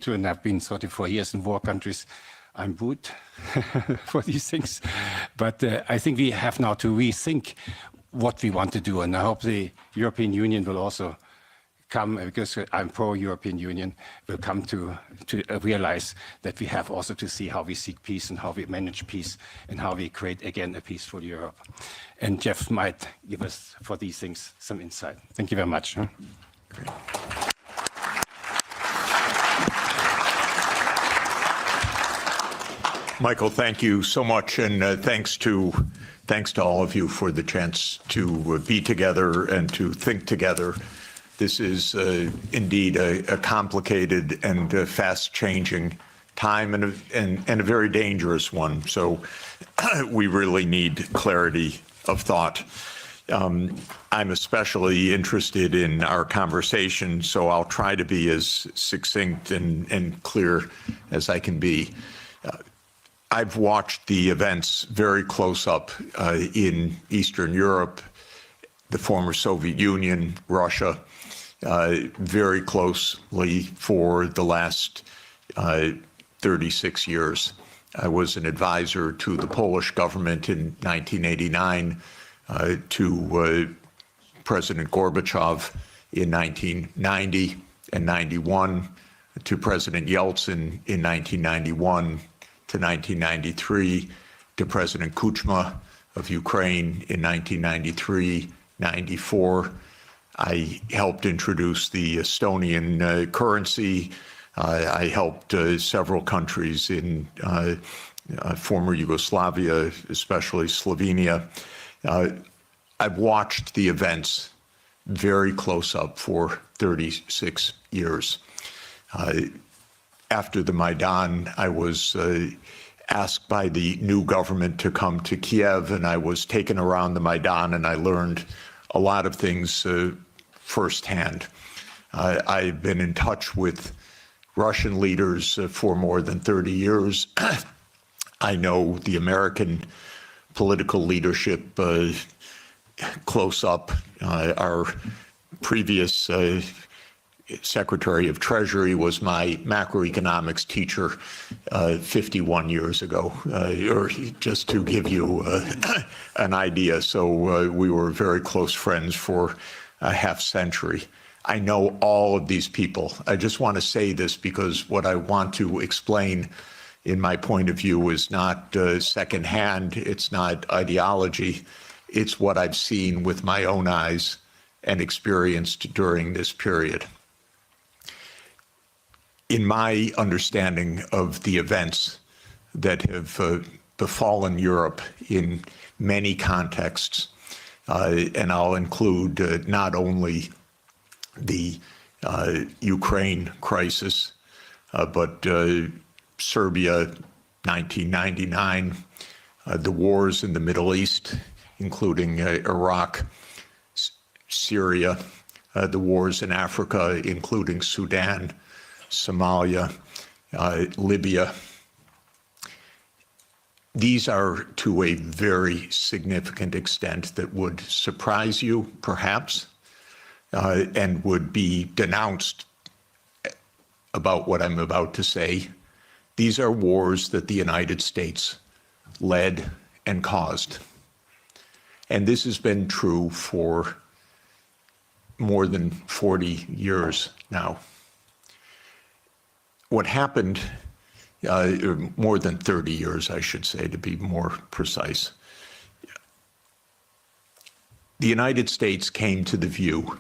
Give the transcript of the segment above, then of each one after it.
and I've been 34 years in war countries. I'm booed for these things. But I think we have now to rethink what we want to do. And I hope the European Union will also come, because I'm pro-European Union, will come to realize that we have also to see how we seek peace and how we manage peace and how we create, again, a peaceful Europe. And Jeff might give us, for these things, some insight. Thank you very much. Great. Michael, thank you so much, and thanks to all of you for the chance to be together and to think together. This is indeed a complicated and fast-changing time, and a very dangerous one. So we really need clarity of thought. I'm especially interested in our conversation, so I'll try to be as succinct and clear as I can be. I've watched the events very close up in Eastern Europe, the former Soviet Union, Russia, very closely for the last 36 years. I was an advisor to the Polish government in 1989, to President Gorbachev in 1990 and 91, to President Yeltsin in 1991 to 1993, to President Kuchma of Ukraine in 1993-94. I helped introduce the Estonian currency. I helped several countries in former Yugoslavia, especially Slovenia. I've watched the events very close up for 36 years. After the Maidan, I was asked by the new government to come to Kiev, and I was taken around the Maidan, and I learned a lot of things firsthand. I've been in touch with Russian leaders for more than 30 years. I know the American political leadership close up. Our previous Secretary of Treasury was my macroeconomics teacher 51 years ago, or just to give you an idea. So we were very close friends for a half century. I know all of these people. I just want to say this because what I want to explain in my point of view is not secondhand, it's not ideology, it's what I've seen with my own eyes and experienced during this period. In my understanding of the events that have befallen Europe in many contexts, and I'll include not only the Ukraine crisis, but Serbia, 1999, the wars in the Middle East, including Iraq, Syria, the wars in Africa, including Sudan, Somalia, Libya. These are to a very significant extent that would surprise you, perhaps, and would be denounced about what I'm about to say. These are wars that the United States led and caused. And this has been true for more than 40 years now. What happened, more than 30 years, I should say, to be more precise. The United States came to the view,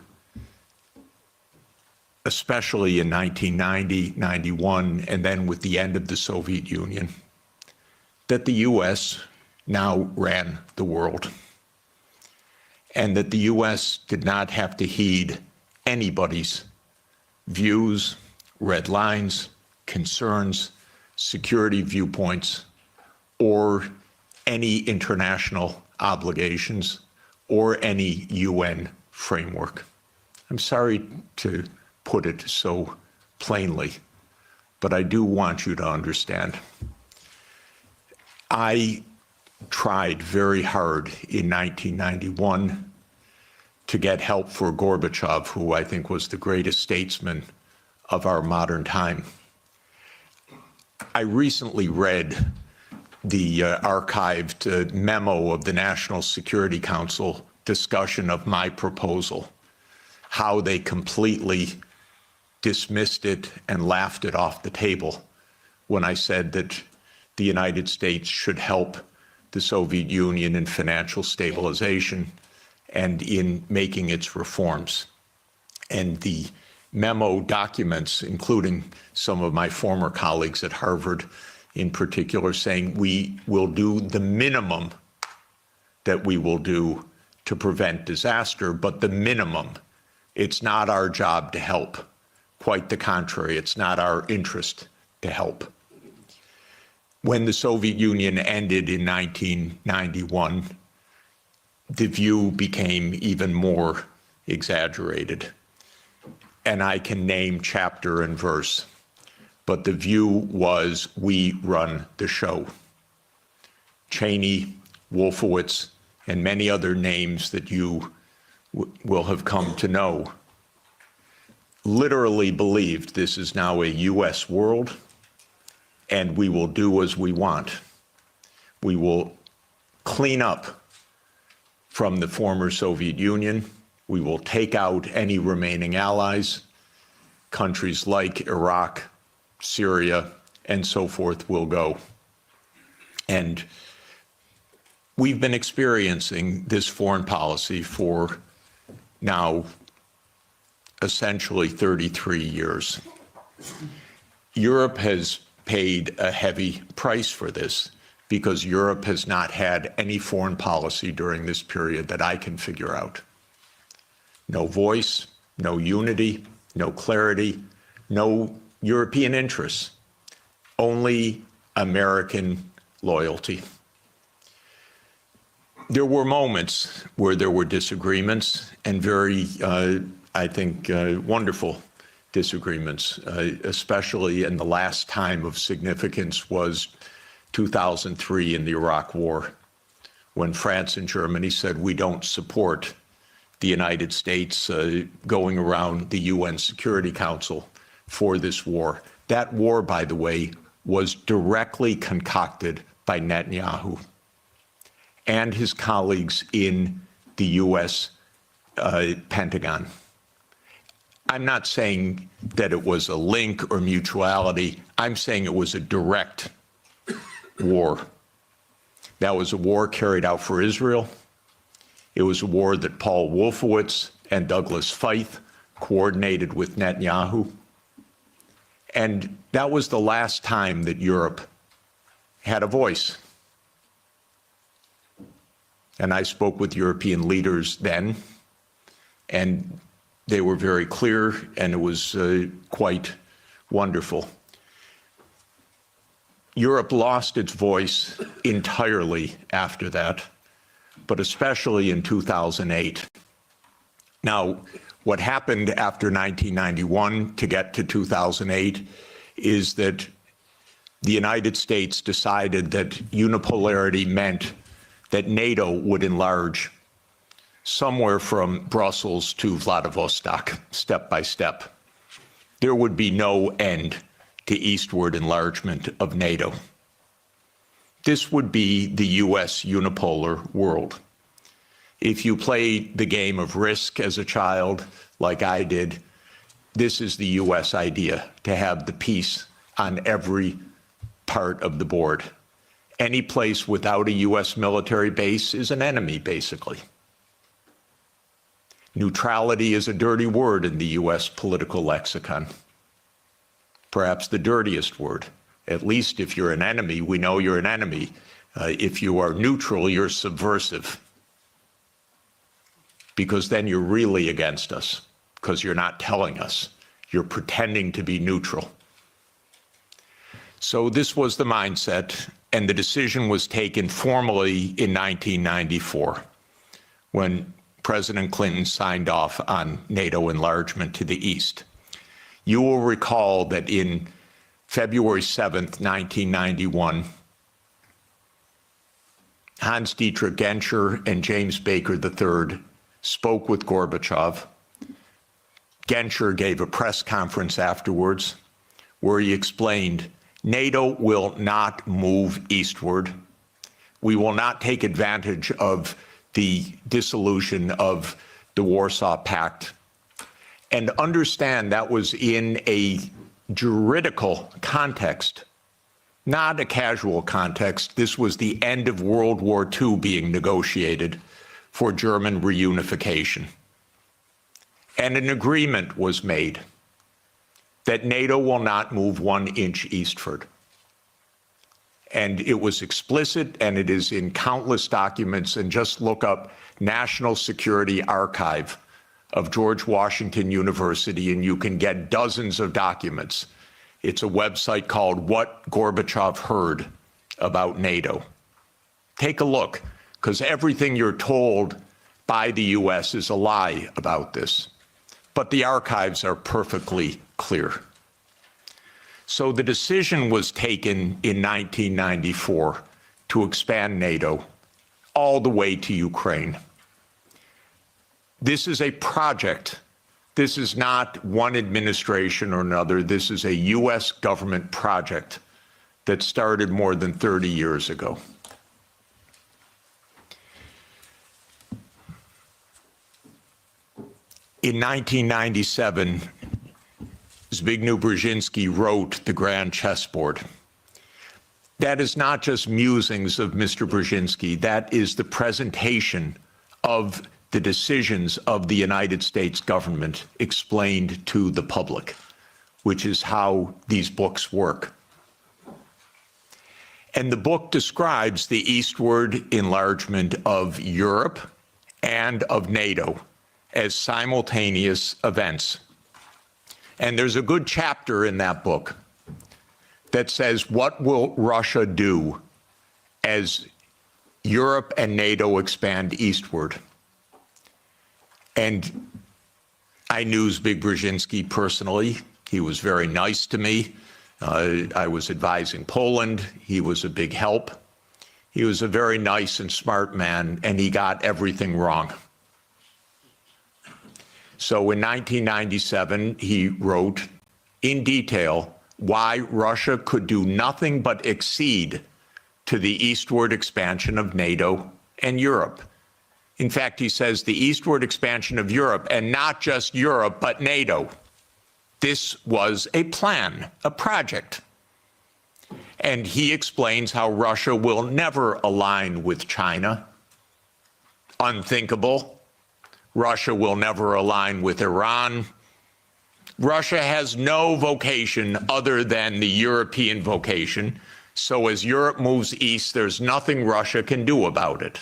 especially in 1990, 91, and then with the end of the Soviet Union, that the US now ran the world, and that the US did not have to heed anybody's views, red lines, concerns, security viewpoints, or any international obligations, or any UN framework. I'm sorry to put it so plainly, but I do want you to understand. I tried very hard in 1991 to get help for Gorbachev, who I think was the greatest statesman of our modern time. I recently read the archived memo of the National Security Council discussion of my proposal, how they completely dismissed it and laughed it off the table when I said that the United States should help the Soviet Union in financial stabilization and in making its reforms. And the memo documents, including some of my former colleagues at Harvard in particular, saying we will do the minimum that we will do to prevent disaster, but the minimum. It's not our job to help. Quite the contrary, it's not our interest to help. When the Soviet Union ended in 1991, the view became even more exaggerated. And I can name chapter and verse, but the view was we run the show. Cheney, Wolfowitz, and many other names that you will have come to know literally believed this is now a US world and we will do as we want. We will clean up from the former Soviet Union. We will take out any remaining allies. Countries like Iraq, Syria, and so forth will go. And we've been experiencing this foreign policy for now essentially 33 years. Europe has paid a heavy price for this because Europe has not had any foreign policy during this period that I can figure out. No voice, no unity, no clarity, no European interests, only American loyalty. There were moments where there were disagreements and very, I think, wonderful disagreements, especially in the last time of significance was 2003 in the Iraq War, when France and Germany said we don't support the United States going around the UN Security Council for this war. That war, by the way, was directly concocted by Netanyahu and his colleagues in the US Pentagon. I'm not saying that it was a link or mutuality. I'm saying it was a direct war. That was a war carried out for Israel. It was a war that Paul Wolfowitz and Douglas Feith coordinated with Netanyahu. And that was the last time that Europe had a voice. And I spoke with European leaders then, and they were very clear, and it was quite wonderful. Europe lost its voice entirely after that, but especially in 2008. Now, what happened after 1991 to get to 2008 is that the United States decided that unipolarity meant that NATO would enlarge somewhere from Brussels to Vladivostok, step by step. There would be no end to eastward enlargement of NATO. This would be the US unipolar world. If you played the game of Risk as a child, like I did, this is the US idea, to have the peace on every part of the board. Any place without a US military base is an enemy, basically. Neutrality is a dirty word in the US political lexicon. Perhaps the dirtiest word. At least if you're an enemy, we know you're an enemy. If you are neutral, you're subversive. Because then you're really against us, because you're not telling us. You're pretending to be neutral. So this was the mindset, and the decision was taken formally in 1994, when President Clinton signed off on NATO enlargement to the east. You will recall that in February 7th, 1991, Hans-Dietrich Genscher and James Baker III spoke with Gorbachev. Genscher gave a press conference afterwards where he explained NATO will not move eastward. We will not take advantage of the dissolution of the Warsaw Pact. And understand that was in a juridical context, not a casual context. This was the end of World War II being negotiated for German reunification. And an agreement was made that NATO will not move 1 inch eastward. And it was explicit, and it is in countless documents. And just look up National Security Archive of George Washington University, and you can get dozens of documents. It's a website called What Gorbachev Heard About NATO. Take a look, because everything you're told by the US is a lie about this. But the archives are perfectly clear. So the decision was taken in 1994 to expand NATO all the way to Ukraine. This is a project. This is not one administration or another. This is a US government project that started more than 30 years ago. In 1997, Zbigniew Brzezinski wrote The Grand Chessboard. That is not just musings of Mr. Brzezinski. That is the presentation of the decisions of the United States government explained to the public, which is how these books work. And the book describes the eastward enlargement of Europe and of NATO as simultaneous events. And there's a good chapter in that book that says, what will Russia do as Europe and NATO expand eastward? And I knew Zbigniew Brzezinski personally. He was very nice to me. I was advising Poland. He was a big help. He was a very nice and smart man, and he got everything wrong. So in 1997, he wrote in detail why Russia could do nothing but accede to the eastward expansion of NATO and Europe. In fact, he says the eastward expansion of Europe, and not just Europe, but NATO. This was a plan, a project. And he explains how Russia will never align with China. Unthinkable. Russia will never align with Iran. Russia has no vocation other than the European vocation. So as Europe moves east, there's nothing Russia can do about it.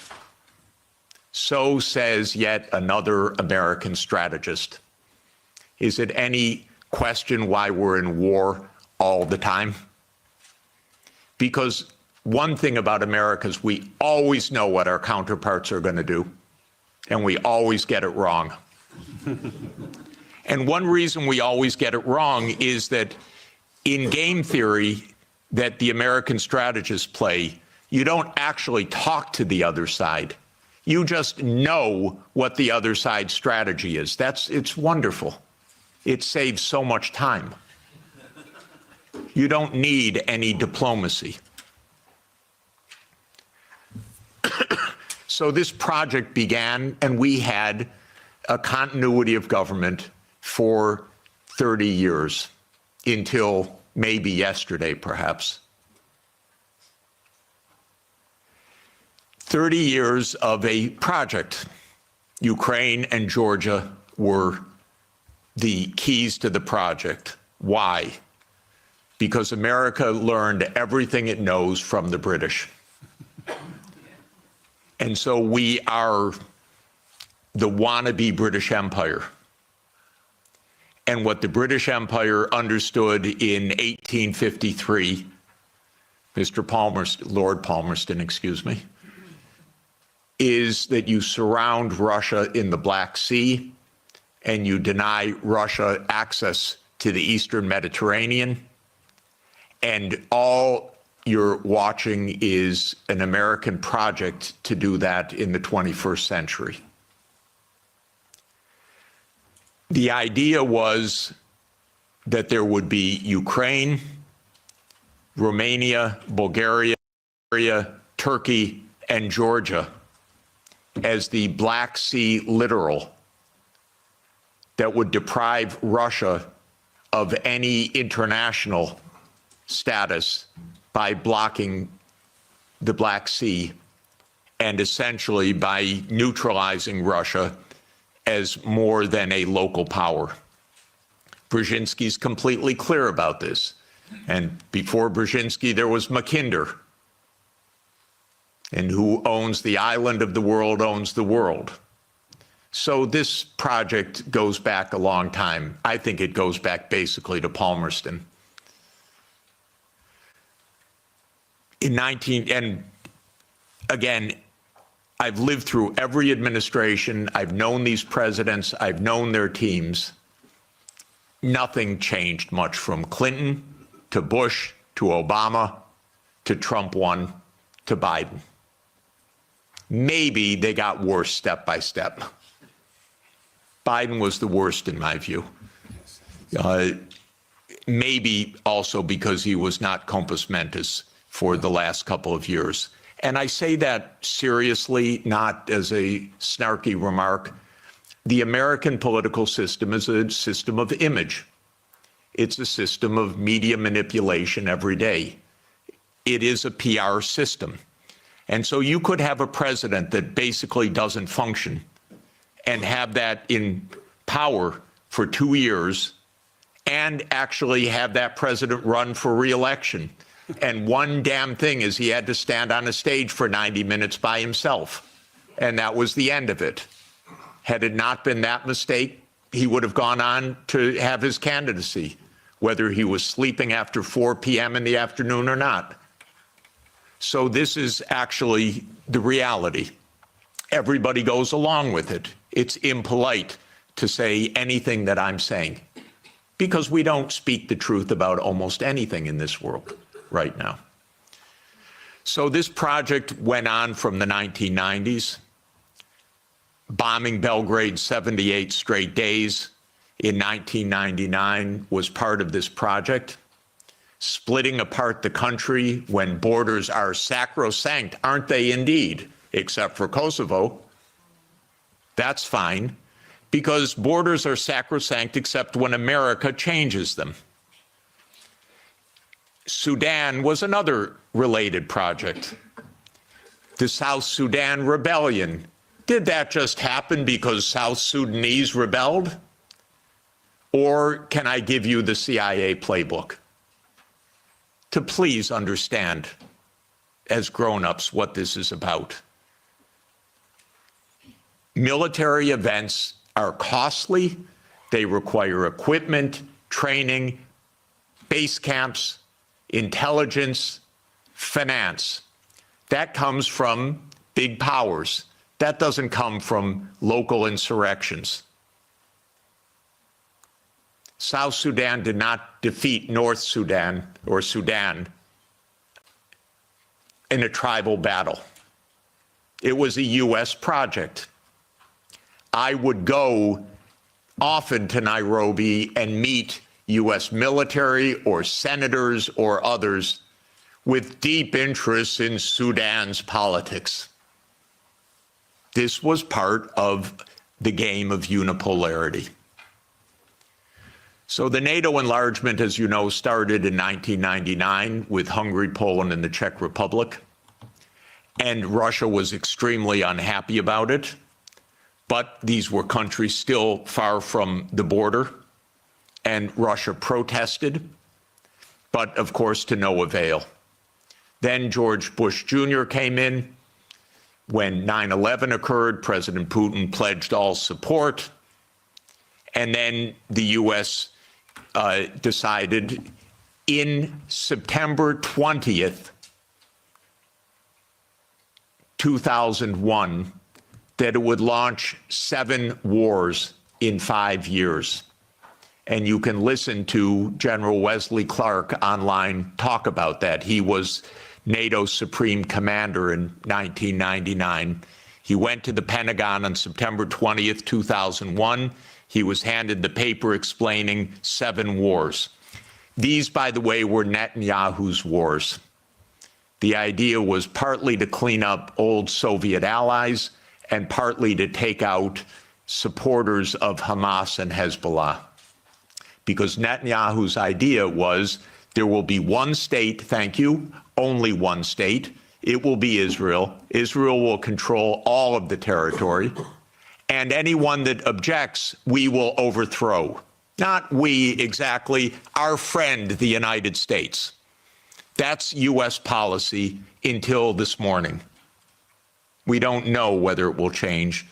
So says yet another American strategist. Is it any question why we're in war all the time? Because one thing about America is we always know what our counterparts are going to do, and we always get it wrong. And one reason we always get it wrong is that in game theory that the American strategists play, you don't actually talk to the other side. You just know what the other side's strategy is. It's wonderful. It saves so much time. You don't need any diplomacy. So this project began, and we had a continuity of government for 30 years, until maybe yesterday, perhaps. 30 years of a project. Ukraine and Georgia were the keys to the project. Why? Because America learned everything it knows from the British. And so we are the wannabe British Empire. And what the British Empire understood in 1853, Lord Palmerston, excuse me, is that you surround Russia in the Black Sea and you deny Russia access to the Eastern Mediterranean. And all you're watching is an American project to do that in the 21st century. The idea was that there would be Ukraine, Romania, Bulgaria, Turkey, and Georgia as the Black Sea littoral that would deprive Russia of any international status by blocking the Black Sea and essentially by neutralizing Russia as more than a local power. Brzezinski's completely clear about this. And before Brzezinski, there was Mackinder. And who owns the island of the world owns the world. So this project goes back a long time. I think it goes back basically to Palmerston. And again, I've lived through every administration. I've known these presidents. I've known their teams. Nothing changed much from Clinton to Bush to Obama to Trump 1 to Biden. Maybe they got worse step by step. Biden was the worst in my view. Maybe also because he was not compos mentis for the last couple of years. And I say that seriously, not as a snarky remark. The American political system is a system of image. It's a system of media manipulation every day. It is a PR system. And so you could have a president that basically doesn't function and have that in power for 2 years and actually have that president run for re-election. And one damn thing is he had to stand on a stage for 90 minutes by himself. And that was the end of it. Had it not been that mistake, he would have gone on to have his candidacy, whether he was sleeping after 4 p.m. in the afternoon or not. So this is actually the reality. Everybody goes along with it. It's impolite to say anything that I'm saying because we don't speak the truth about almost anything in this world right now. So this project went on from the 1990s, bombing Belgrade 78 straight days in 1999 was part of this project. Splitting apart the country when borders are sacrosanct, aren't they indeed, except for Kosovo. That's fine, because borders are sacrosanct except when America changes them. Sudan was another related project. The South Sudan rebellion. Did that just happen because South Sudanese rebelled? Or can I give you the CIA playbook to please understand as grown-ups what this is about? Military events are costly. They require equipment, training, base camps, intelligence, finance. That comes from big powers. That doesn't come from local insurrections. South Sudan did not defeat North Sudan or Sudan in a tribal battle. It was a U.S. project. I would go often to Nairobi and meet U.S. military or senators or others with deep interests in Sudan's politics. This was part of the game of unipolarity. So the NATO enlargement, as you know, started in 1999 with Hungary, Poland, and the Czech Republic. And Russia was extremely unhappy about it. But these were countries still far from the border. And Russia protested, but of course to no avail. Then George Bush Jr. came in. When 9/11 occurred, President Putin pledged all support. And then the U.S. Decided in September 20th, 2001, that it would launch 7 wars in 5 years. And you can listen to General Wesley Clark online talk about that. He was NATO's supreme commander in 1999. He went to the Pentagon on September 20th, 2001. He was handed the paper explaining 7 wars. These, by the way, were Netanyahu's wars. The idea was partly to clean up old Soviet allies and partly to take out supporters of Hamas and Hezbollah. Because Netanyahu's idea was there will be one state, thank you, only one state. It will be Israel. Israel will control all of the territory. And anyone that objects, we will overthrow. Not we exactly, our friend, the United States. That's U.S. policy until this morning. We don't know whether it will change.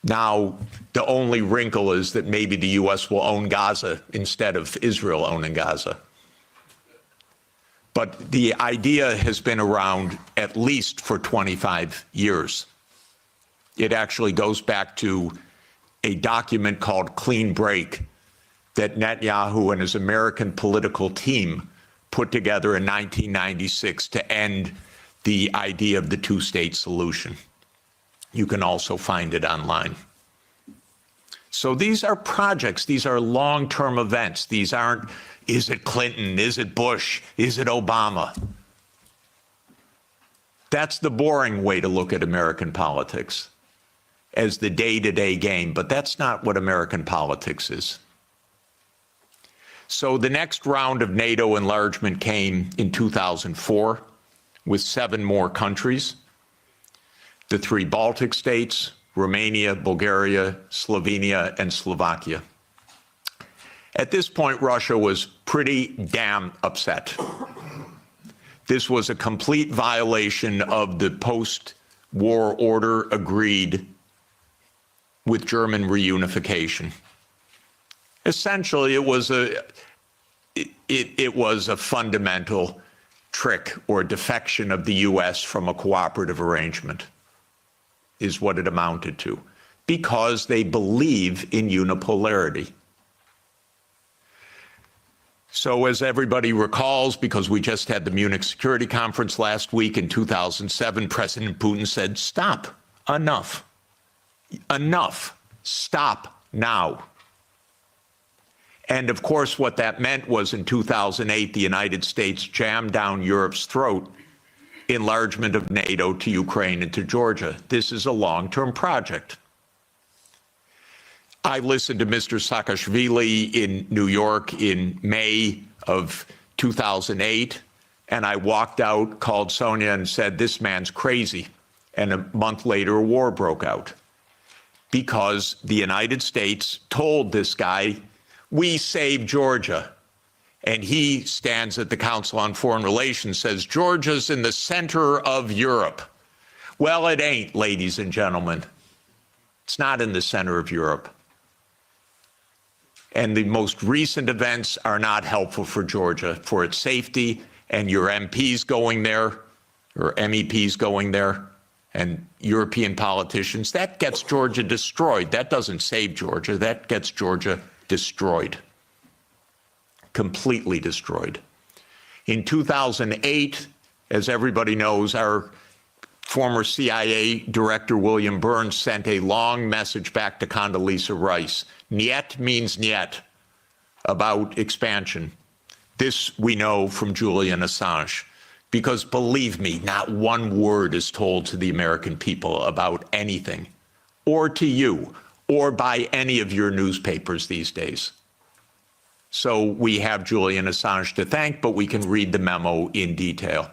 Now, the only wrinkle is that maybe the U.S. will own Gaza instead of Israel owning Gaza. But the idea has been around at least for 25 years. It actually goes back to a document called Clean Break that Netanyahu and his American political team put together in 1996 to end the idea of the two-state solution. You can also find it online. So these are projects, these are long-term events. These aren't, is it Clinton, is it Bush, is it Obama? That's the boring way to look at American politics, as the day-to-day game, but that's not what American politics is. So the next round of NATO enlargement came in 2004 with 7 more countries. The 3 Baltic states, Romania, Bulgaria, Slovenia, and Slovakia. At this point, Russia was pretty damn upset. This was a complete violation of the post-war order agreed with German reunification. Essentially, it was a fundamental trick or defection of the U.S. from a cooperative arrangement, is what it amounted to, because they believe in unipolarity. So as everybody recalls, because we just had the Munich Security Conference last week in 2007, President Putin said, stop, enough, stop now. And of course, what that meant was in 2008, the United States jammed down Europe's throat enlargement of NATO to Ukraine and to Georgia. This is a long-term project. I listened to Mr. Saakashvili in New York in May of 2008, and I walked out, called Sonia, and said, this man's crazy. And a month later, a war broke out because the United States told this guy, we saved Georgia. And he stands at the Council on Foreign Relations, says, Georgia's in the center of Europe. Well, it ain't, ladies and gentlemen. It's not in the center of Europe. And the most recent events are not helpful for Georgia, for its safety, and your MPs going there, or MEPs going there, and European politicians. That gets Georgia destroyed. That doesn't save Georgia. That gets Georgia destroyed. Completely destroyed. In 2008, as everybody knows, our former CIA director, William Burns, sent a long message back to Condoleezza Rice. Niet means niet, about expansion. This we know from Julian Assange, because believe me, not one word is told to the American people about anything, or to you, or by any of your newspapers these days. So we have Julian Assange to thank, but we can read the memo in detail.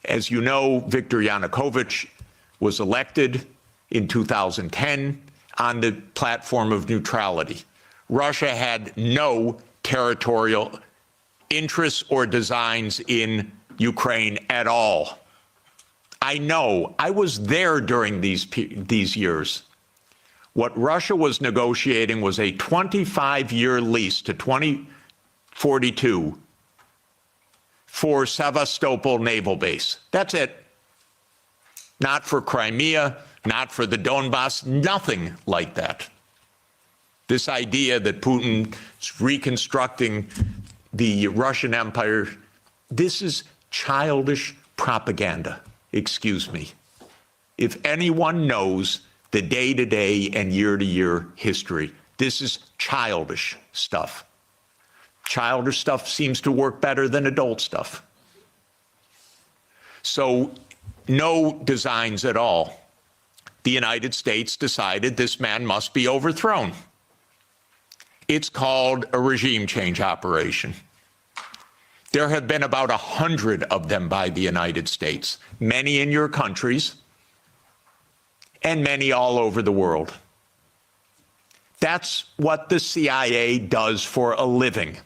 As you know, Viktor Yanukovych was elected in 2010 on the platform of neutrality. Russia had no territorial interests or designs in Ukraine at all. I know, I was there during these years. What Russia was negotiating was a 25-year lease to 2042 for Sevastopol Naval Base. That's it. Not for Crimea, not for the Donbass, nothing like that. This idea that Putin is reconstructing the Russian Empire, this is childish propaganda, excuse me. If anyone knows the day-to-day and year-to-year history, this is childish stuff. Childish stuff seems to work better than adult stuff. So no designs at all. The United States decided this man must be overthrown. It's called a regime change operation. There have been about 100 of them by the United States, many in your countries and many all over the world. That's what the CIA does for a living.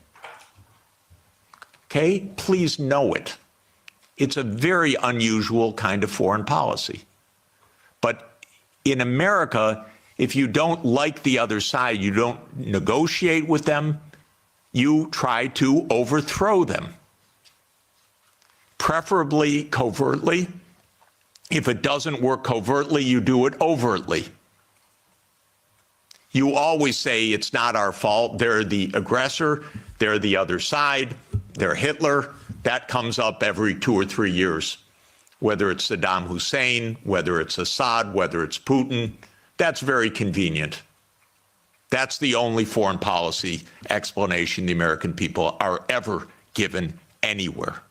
Okay? Please know it. It's a very unusual kind of foreign policy. But in America, if you don't like the other side, you don't negotiate with them, you try to overthrow them. Preferably covertly. If it doesn't work covertly, you do it overtly. You always say it's not our fault, they're the aggressor, they're the other side, they're Hitler. That comes up every 2 or 3 years. Whether it's Saddam Hussein, whether it's Assad, whether it's Putin, that's very convenient. That's the only foreign policy explanation the American people are ever given anywhere.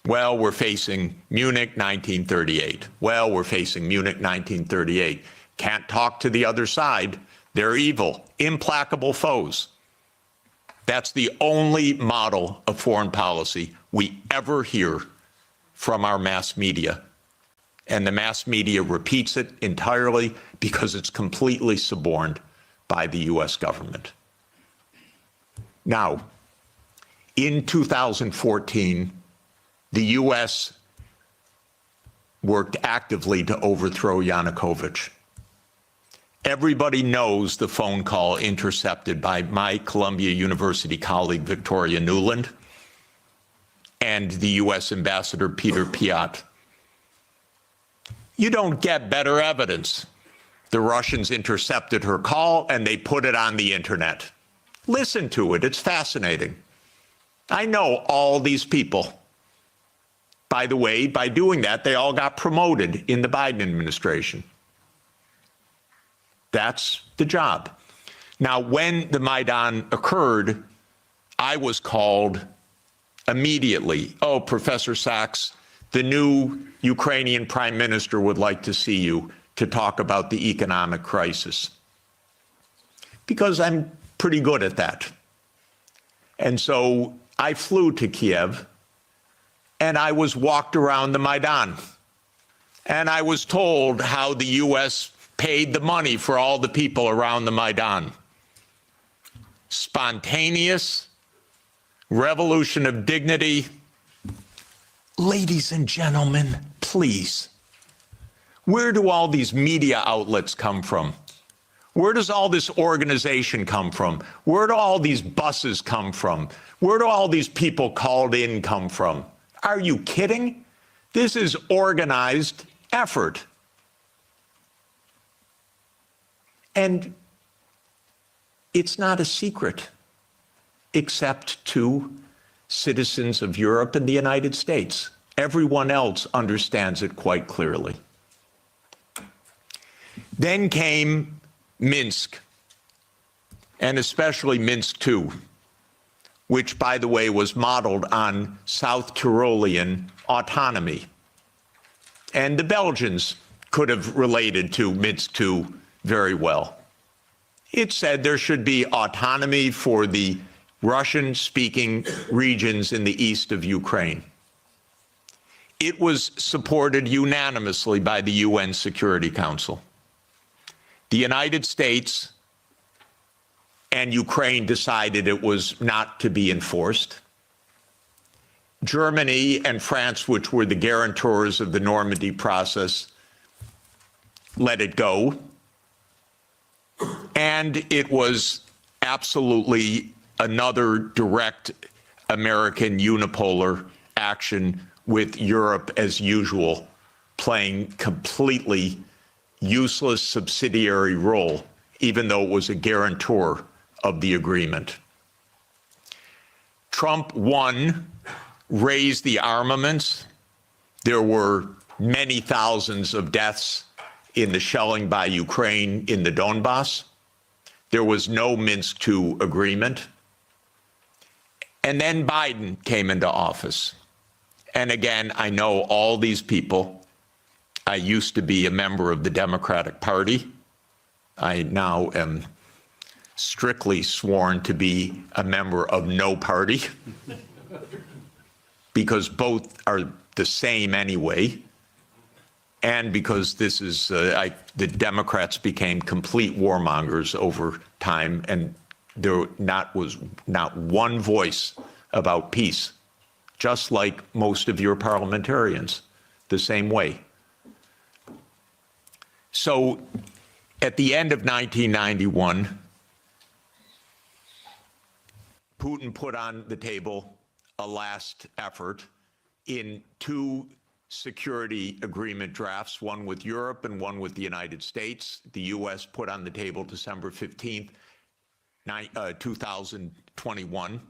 Well, we're facing Munich 1938. Well, we're facing Munich 1938. Can't talk to the other side. They're evil, implacable foes. That's the only model of foreign policy we ever hear from our mass media. And the mass media repeats it entirely because it's completely suborned by the US government. Now, in 2014, the US worked actively to overthrow Yanukovych. Everybody knows the phone call intercepted by my Columbia University colleague, Victoria Nuland, and the US Ambassador Peter Piot. You don't get better evidence. The Russians intercepted her call and they put it on the internet. Listen to it, it's fascinating. I know all these people. By the way, by doing that, they all got promoted in the Biden administration. That's the job. Now, when the Maidan occurred, I was called immediately. Oh, Professor Sachs, the new Ukrainian prime minister would like to see you to talk about the economic crisis. Because I'm pretty good at that. And so I flew to Kiev and I was walked around the Maidan. And I was told how the US paid the money for all the people around the Maidan. Spontaneous, revolution of dignity. Ladies and gentlemen, please, where do all these media outlets come from? Where does all this organization come from? Where do all these buses come from? Where do all these people called in come from? Are you kidding? This is organized effort. And it's not a secret, except to citizens of Europe and the United States. Everyone else understands it quite clearly. Then came Minsk, and especially Minsk II, which, by the way, was modeled on South Tyrolean autonomy. And the Belgians could have related to Minsk II very well. It said there should be autonomy for the Russian-speaking regions in the east of Ukraine. It was supported unanimously by the UN Security Council. The United States and Ukraine decided it was not to be enforced. Germany and France, which were the guarantors of the Normandy process, let it go. And it was absolutely another direct American unipolar action with Europe, as usual, playing completely useless subsidiary role, even though it was a guarantor of the agreement. Trump won, raised the armaments. There were many thousands of deaths in the shelling by Ukraine in the Donbass. There was no Minsk II agreement. And then Biden came into office. And again, I know all these people. I used to be a member of the Democratic Party. I now am strictly sworn to be a member of no party because both are the same anyway. And because this is, the Democrats became complete warmongers over time, and there was not one voice about peace, just like most of your parliamentarians, the same way. So at the end of 1991, Putin put on the table a last effort in two security agreement drafts, one with Europe and one with the United States. The U.S. put on the table December 15th, 2021.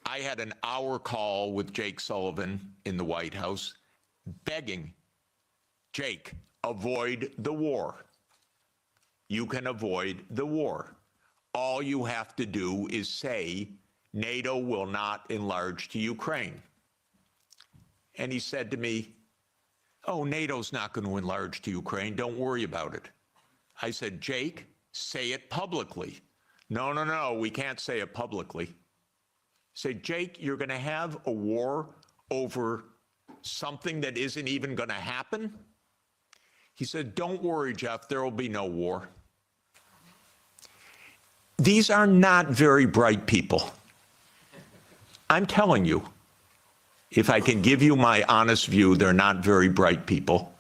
I had an hour call with Jake Sullivan in the White House begging, Jake, avoid the war. You can avoid the war. All you have to do is say NATO will not enlarge to Ukraine. And he said to me, oh, NATO's not going to enlarge to Ukraine. Don't worry about it. I said, Jake, say it publicly. No, we can't say it publicly. Say, Jake, you're going to have a war over something that isn't even going to happen? He said, don't worry, Jeff, there will be no war. These are not very bright people. I'm telling you. If I can give you my honest view, they're not very bright people.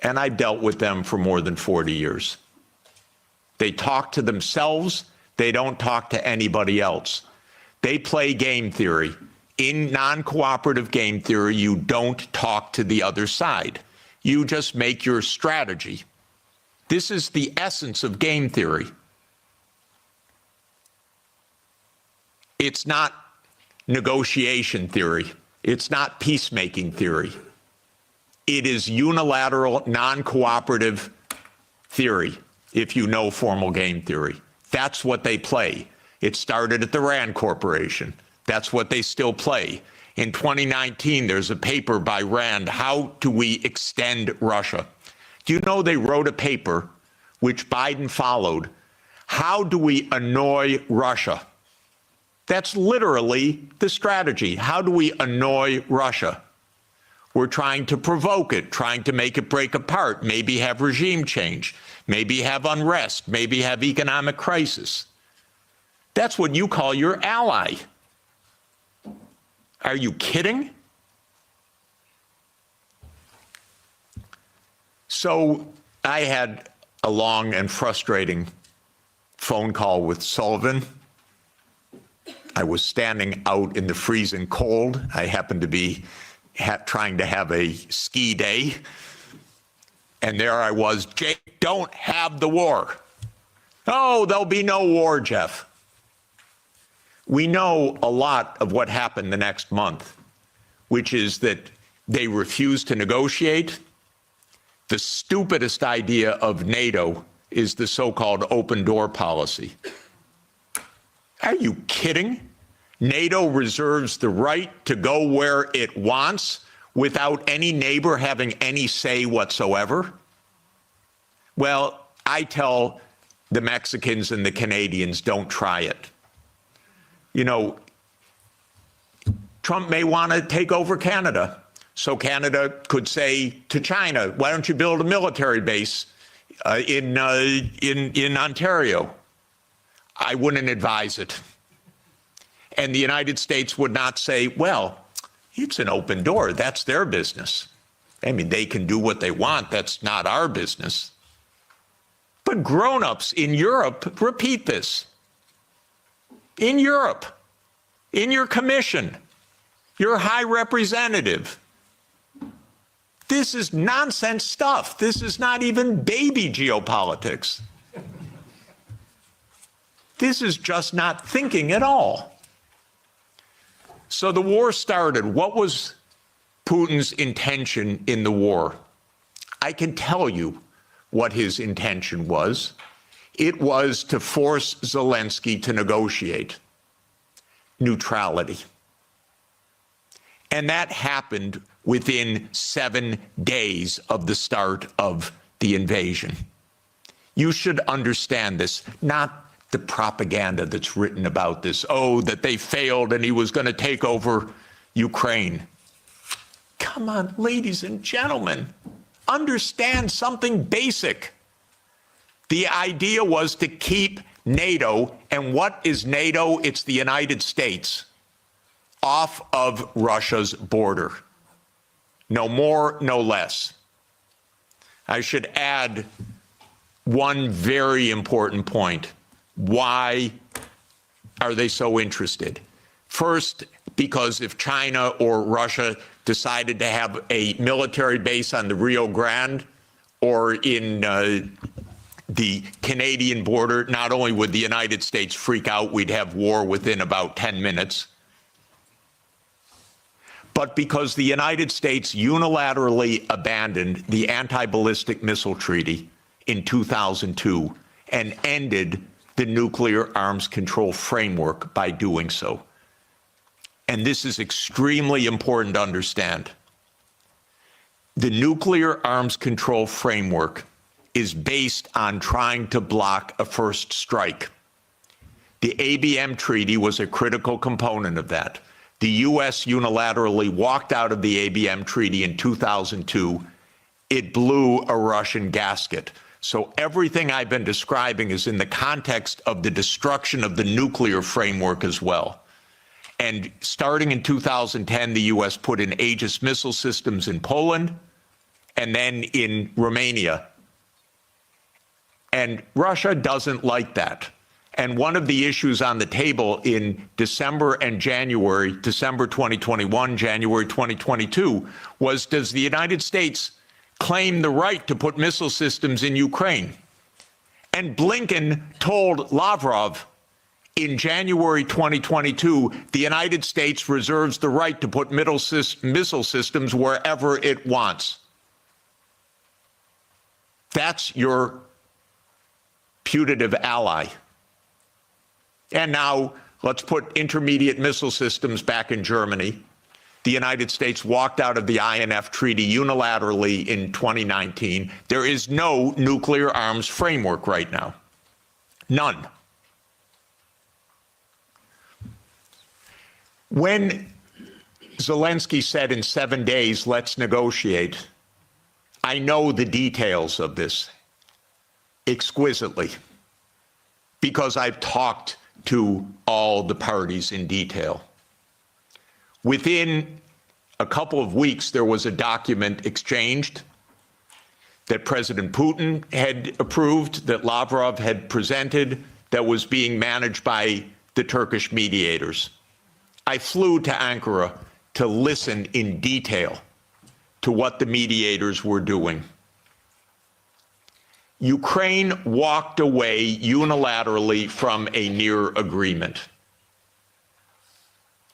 And I've dealt with them for more than 40 years. They talk to themselves. They don't talk to anybody else. They play game theory. In non-cooperative game theory, you don't talk to the other side. You just make your strategy. This is the essence of game theory. It's not negotiation theory. It's not peacemaking theory. It is unilateral, non-cooperative theory, if you know formal game theory. That's what they play. It started at the Rand Corporation. That's what they still play. In 2019, there's a paper by Rand, How Do We Extend Russia? Do you know they wrote a paper, which Biden followed, How Do We Annoy Russia? That's literally the strategy. How do we annoy Russia? We're trying to provoke it, trying to make it break apart, maybe have regime change, maybe have unrest, maybe have economic crisis. That's what you call your ally. Are you kidding? So I had a long and frustrating phone call with Sullivan. I was standing out in the freezing cold. I happened to be trying to have a ski day. And there I was, Jake, don't have the war. Oh, there'll be no war, Jeff. We know a lot of what happened the next month, which is that they refused to negotiate. The stupidest idea of NATO is the so-called open door policy. Are you kidding? NATO reserves the right to go where it wants without any neighbor having any say whatsoever? Well, I tell the Mexicans and the Canadians, don't try it. You know, Trump may want to take over Canada. So Canada could say to China, why don't you build a military base in Ontario? I wouldn't advise it. And the United States would not say, well, it's an open door. That's their business. I mean, they can do what they want. That's not our business. But grown-ups in Europe repeat this. In Europe, in your commission, your high representative. This is nonsense stuff. This is not even baby geopolitics. This is just not thinking at all. So the war started. What was Putin's intention in the war? I can tell you what his intention was. It was to force Zelensky to negotiate. neutrality. And that happened within 7 days of the start of the invasion. You should understand this, not the propaganda that's written about this. Oh, that they failed and he was going to take over Ukraine. Come on, ladies and gentlemen, understand something basic. The idea was to keep NATO, and what is NATO? It's the United States, off of Russia's border. No more, no less. I should add one very important point. Why are they so interested? First, because if China or Russia decided to have a military base on the Rio Grande or in the Canadian border, not only would the United States freak out, we'd have war within about 10 minutes, but because the United States unilaterally abandoned the anti-ballistic missile treaty in 2002 and ended the nuclear arms control framework by doing so. And this is extremely important to understand. The nuclear arms control framework is based on trying to block a first strike. The ABM treaty was a critical component of that. The U.S. unilaterally walked out of the ABM treaty in 2002. It blew a Russian gasket. So everything I've been describing is in the context of the destruction of the nuclear framework as well. And starting in 2010, the U.S. put in Aegis missile systems in Poland and then in Romania. And Russia doesn't like that. And one of the issues on the table in December and January, December 2021, January 2022, was, does the United States claim the right to put missile systems in Ukraine? And Blinken told Lavrov in January 2022, the United States reserves the right to put missile systems wherever it wants. That's your putative ally. And now let's put intermediate missile systems back in Germany. The United States walked out of the INF treaty unilaterally in 2019. There is no nuclear arms framework right now. None. When Zelensky said in 7 days, let's negotiate, I know the details of this exquisitely because I've talked to all the parties in detail. Within a couple of weeks, there was a document exchanged that President Putin had approved, that Lavrov had presented, that was being managed by the Turkish mediators. I flew to Ankara to listen in detail to what the mediators were doing. Ukraine walked away unilaterally from a near agreement.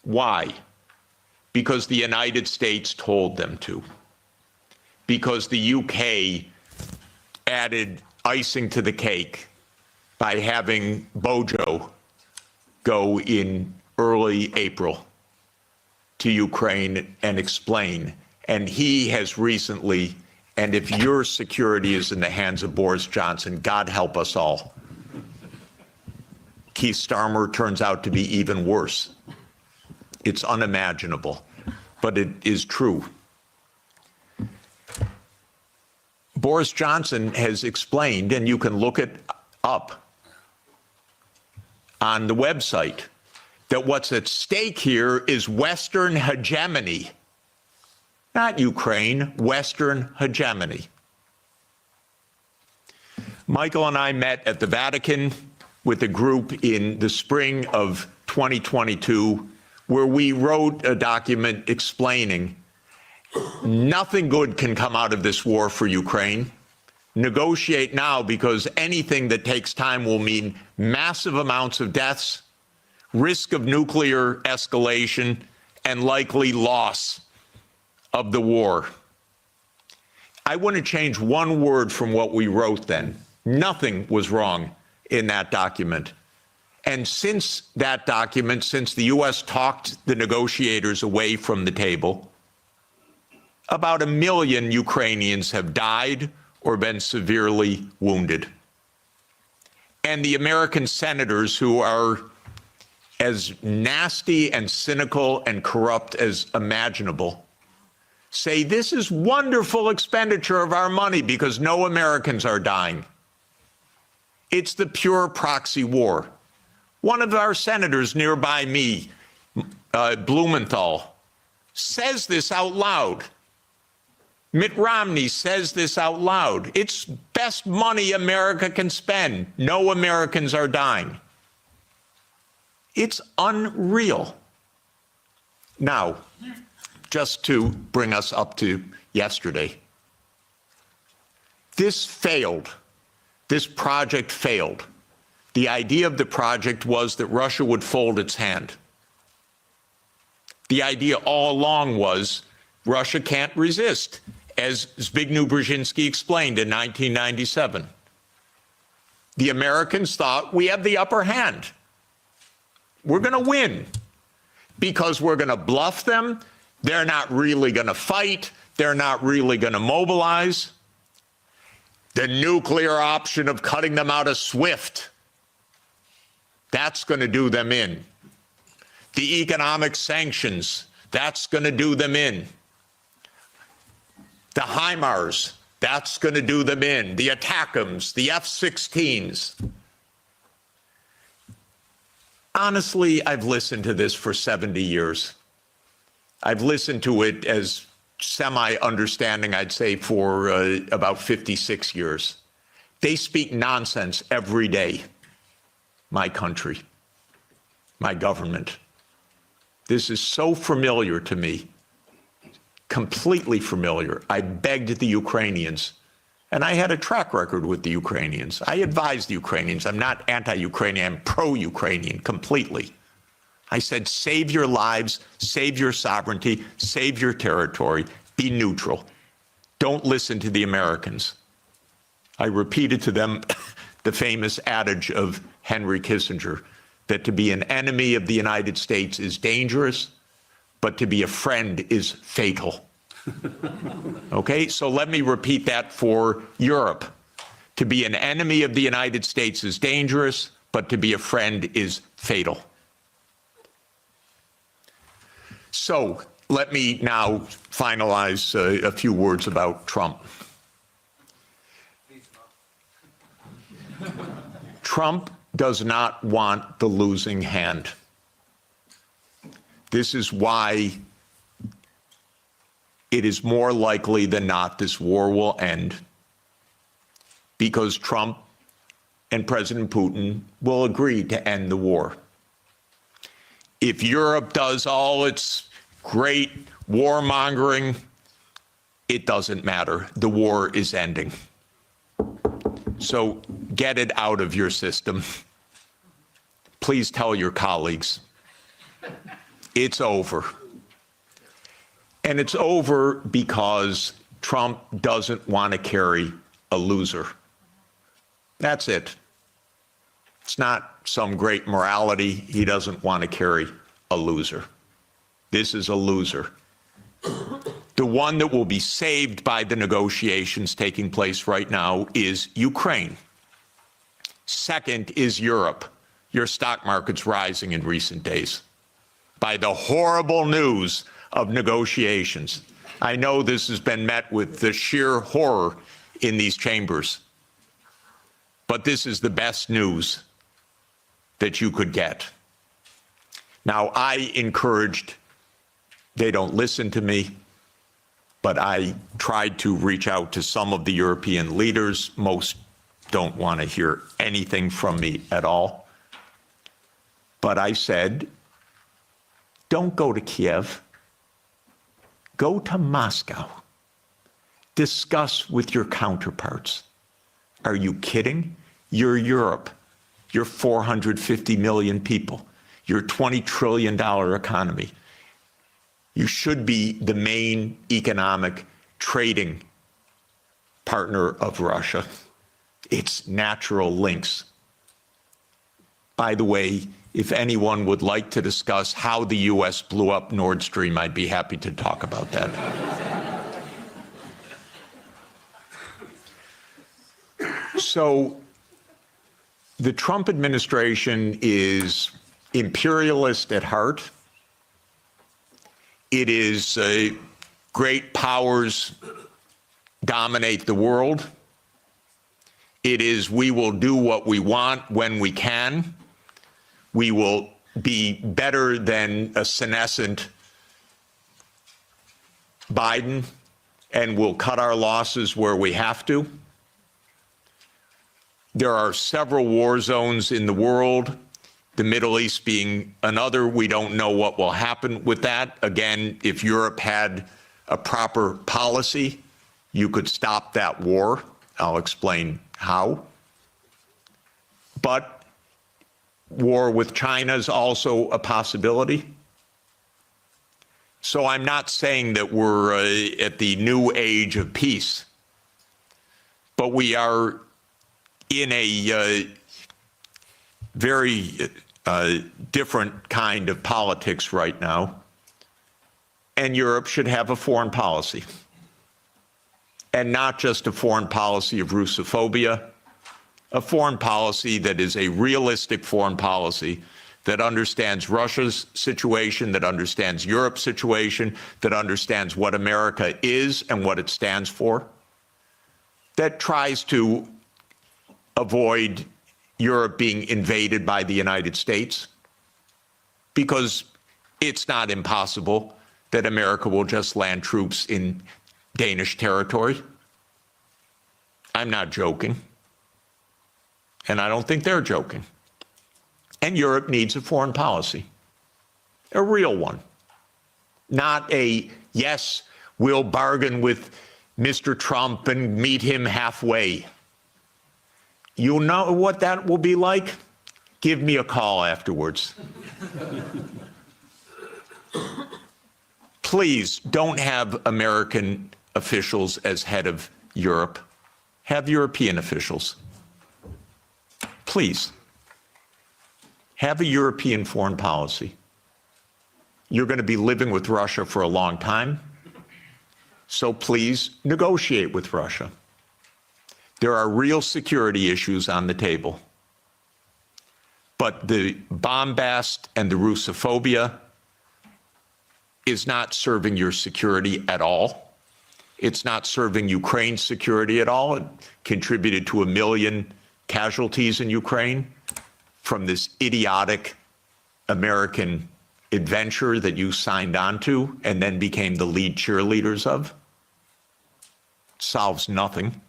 Why? Because the United States told them to. Because the UK added icing to the cake by having Bojo go in early April to Ukraine and explain. And he has recently, and if your security is in the hands of Boris Johnson, God help us all. Keith Starmer turns out to be even worse. It's unimaginable, but it is true. Boris Johnson has explained, and you can look it up on the website, that what's at stake here is Western hegemony. Not Ukraine, Western hegemony. Michael and I met at the Vatican with a group in the spring of 2022, where we wrote a document explaining nothing good can come out of this war for Ukraine. Negotiate now, because anything that takes time will mean massive amounts of deaths, risk of nuclear escalation, and likely loss of the war. I want to change one word from what we wrote then. Nothing was wrong in that document. And since that document, since the U.S. talked the negotiators away from the table, about 1 million Ukrainians have died or been severely wounded. And the American senators, who are as nasty and cynical and corrupt as imaginable, say this is wonderful expenditure of our money because no Americans are dying. It's the pure proxy war. One of our senators nearby me, Blumenthal, says this out loud. Mitt Romney says this out loud. It's best money America can spend. No Americans are dying. It's unreal. Now, just to bring us up to yesterday, this failed. This project failed. The idea of the project was that Russia would fold its hand. The idea all along was Russia can't resist, as Zbigniew Brzezinski explained in 1997. The Americans thought we have the upper hand. We're going to win because we're going to bluff them. They're not really going to fight. They're not really going to mobilize. The nuclear option of cutting them out of SWIFT, that's going to do them in. The economic sanctions, that's going to do them in. The HIMARS, that's going to do them in. The ATACMS, the F-16s. Honestly, I've listened to this for 70 years. I've listened to it as semi-understanding, I'd say, for about 56 years. They speak nonsense every day. My country, my government. This is so familiar to me, completely familiar. I begged the Ukrainians, and I had a track record with the Ukrainians. I advised the Ukrainians. I'm not anti-Ukrainian, I'm pro-Ukrainian completely. I said, save your lives, save your sovereignty, save your territory, be neutral. Don't listen to the Americans. I repeated to them the famous adage of Henry Kissinger, that to be an enemy of the United States is dangerous, but to be a friend is fatal. Okay, so let me repeat that for Europe. To be an enemy of the United States is dangerous, but to be a friend is fatal. So let me now finalize a few words about Trump. Trump does not want the losing hand. This is why it is more likely than not this war will end, because Trump and President Putin will agree to end the war. If Europe does all its great warmongering, it doesn't matter. The war is ending. So get it out of your system. Please tell your colleagues. It's over. And it's over because Trump doesn't want to carry a loser. That's it. It's not some great morality. He doesn't want to carry a loser. This is a loser. The one that will be saved by the negotiations taking place right now is Ukraine. Second is Europe. Your stock market's rising in recent days by the horrible news of negotiations. I know this has been met with the sheer horror in these chambers, but this is the best news that you could get. Now, I encouraged, they don't listen to me, but I tried to reach out to some of the European leaders. Most don't want to hear anything from me at all. But I said, don't go to Kiev. Go to Moscow. Discuss with your counterparts. Are you kidding? You're Europe. You're 450 million people. You're a $20 trillion economy. You should be the main economic trading partner of Russia. Its natural links. By the way, if anyone would like to discuss how the U.S. blew up Nord Stream, I'd be happy to talk about that. So the Trump administration is imperialist at heart. It is great powers dominate the world. It is we will do what we want when we can. We will be better than a senescent Biden, and we'll cut our losses where we have to. There are several war zones in the world, the Middle East being another. We don't know what will happen with that. Again, if Europe had a proper policy, you could stop that war. I'll explain how. But war with China is also a possibility. So I'm not saying that we're at the new age of peace, but we are in a very different kind of politics right now, and Europe should have a foreign policy, and not just a foreign policy of Russophobia, a foreign policy that is a realistic foreign policy that understands Russia's situation, that understands Europe's situation, that understands what America is and what it stands for, that tries to avoid Europe being invaded by the United States, because it's not impossible that America will just land troops in Danish territory. I'm not joking. And I don't think they're joking. And Europe needs a foreign policy, a real one. Not a, yes, we'll bargain with Mr. Trump and meet him halfway. You know what that will be like? Give me a call afterwards. Please don't have American officials as head of Europe. Have European officials. Please. Have a European foreign policy. You're going to be living with Russia for a long time, so please negotiate with Russia. There are real security issues on the table. But the bombast and the Russophobia is not serving your security at all. It's not serving Ukraine's security at all. It contributed to 1 million casualties in Ukraine from this idiotic American adventure that you signed on to and then became the lead cheerleaders of. Solves nothing.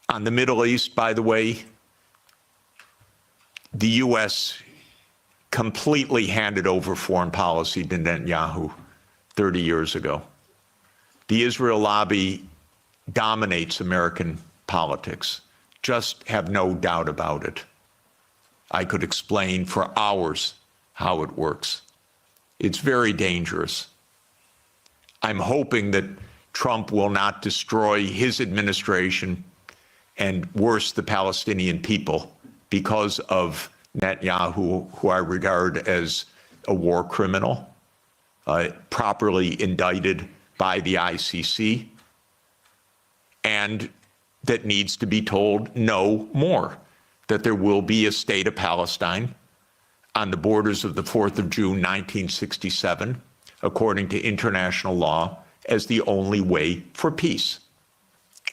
On the Middle East, by the way, the U.S. completely handed over foreign policy to Netanyahu 30 years ago. The Israel lobby dominates American politics. Just have no doubt about it. I could explain for hours how it works. It's very dangerous. I'm hoping that Trump will not destroy his administration and worse, the Palestinian people, because of Netanyahu, who I regard as a war criminal, properly indicted by the ICC, and that needs to be told no more, that there will be a state of Palestine on the borders of the 4th of June, 1967, according to international law, as the only way for peace.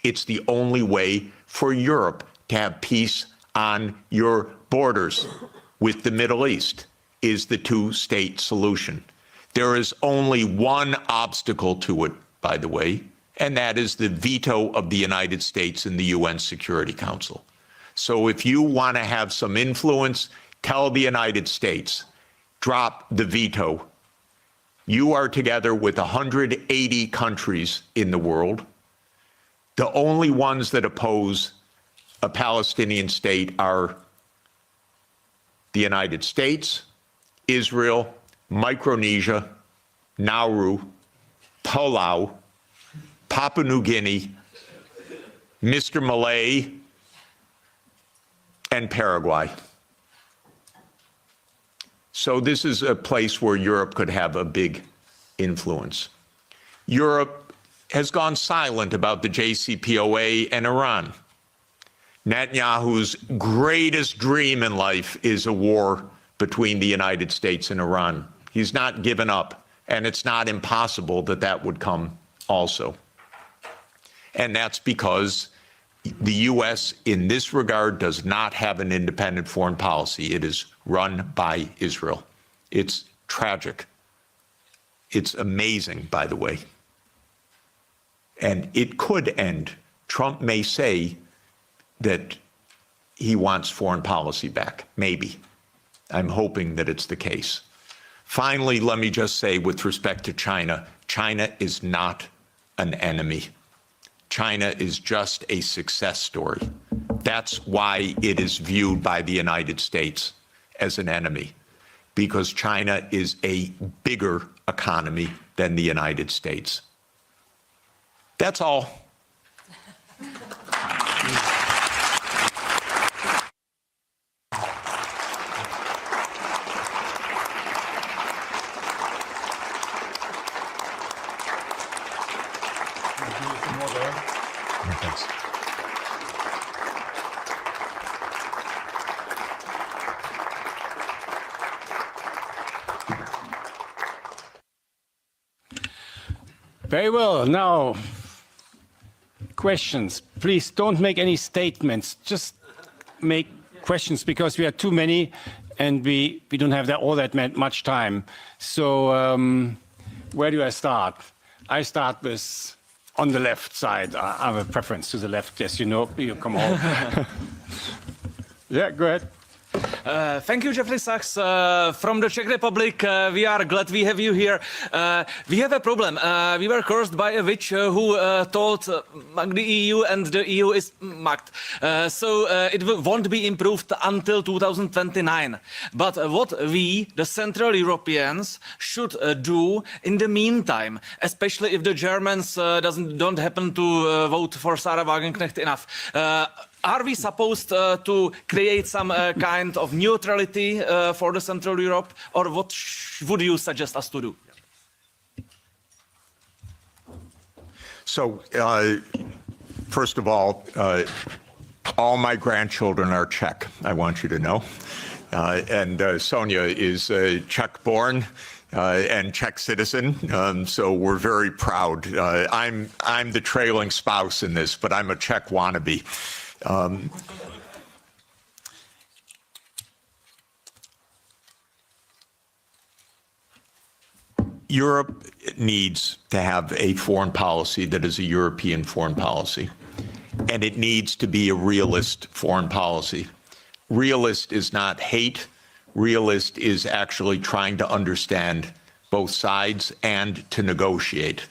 It's the only way for Europe to have peace on your borders with the Middle East, is the two-state solution. There is only one obstacle to it, by the way, and that is the veto of the United States in the UN Security Council. So if you want to have some influence, tell the United States, drop the veto. You are together with 180 countries in the world. The only ones that oppose a Palestinian state are the United States, Israel, Micronesia, Nauru, Palau, Papua New Guinea, Mr. Malay, and Paraguay. So this is a place where Europe could have a big influence. Europe has gone silent about the JCPOA and Iran. Netanyahu's greatest dream in life is a war between the United States and Iran. He's not given up, and it's not impossible that that would come also. And that's because the U.S. in this regard does not have an independent foreign policy. It is run by Israel. It's tragic. It's amazing, by the way. And it could end. Trump may say that he wants foreign policy back. Maybe. I'm hoping that it's the case. Finally, let me just say with respect to China, China is not an enemy. China is just a success story. That's why it is viewed by the United States as an enemy, because China is a bigger economy than the United States. That's all. Thanks. Very well. Now, questions. Please don't make any statements. Just make questions, because we are too many and we don't have all that much time. So where do I start? I start with on the left side. I have a preference to the left. Yes, you know, you come on. Yeah, go ahead. Thank you, Jeffrey Sachs. From the Czech Republic, we are glad we have you here. We have a problem. We were cursed by a witch who told the EU, and the EU is mugged. So it won't be improved until 2029. But what we, the Central Europeans, should do in the meantime, especially if the Germans don't happen to vote for Sarah Wagenknecht enough, are we supposed to create some kind of neutrality for the Central Europe, or what would you suggest us to do? So, first of all my grandchildren are Czech, I want you to know. And Sonia is Czech-born and Czech citizen, so we're very proud. I'm the trailing spouse in this, but I'm a Czech wannabe. Europe needs to have a foreign policy that is a European foreign policy, and it needs to be a realist foreign policy. Realist is not hate. Realist is actually trying to understand both sides and to negotiate.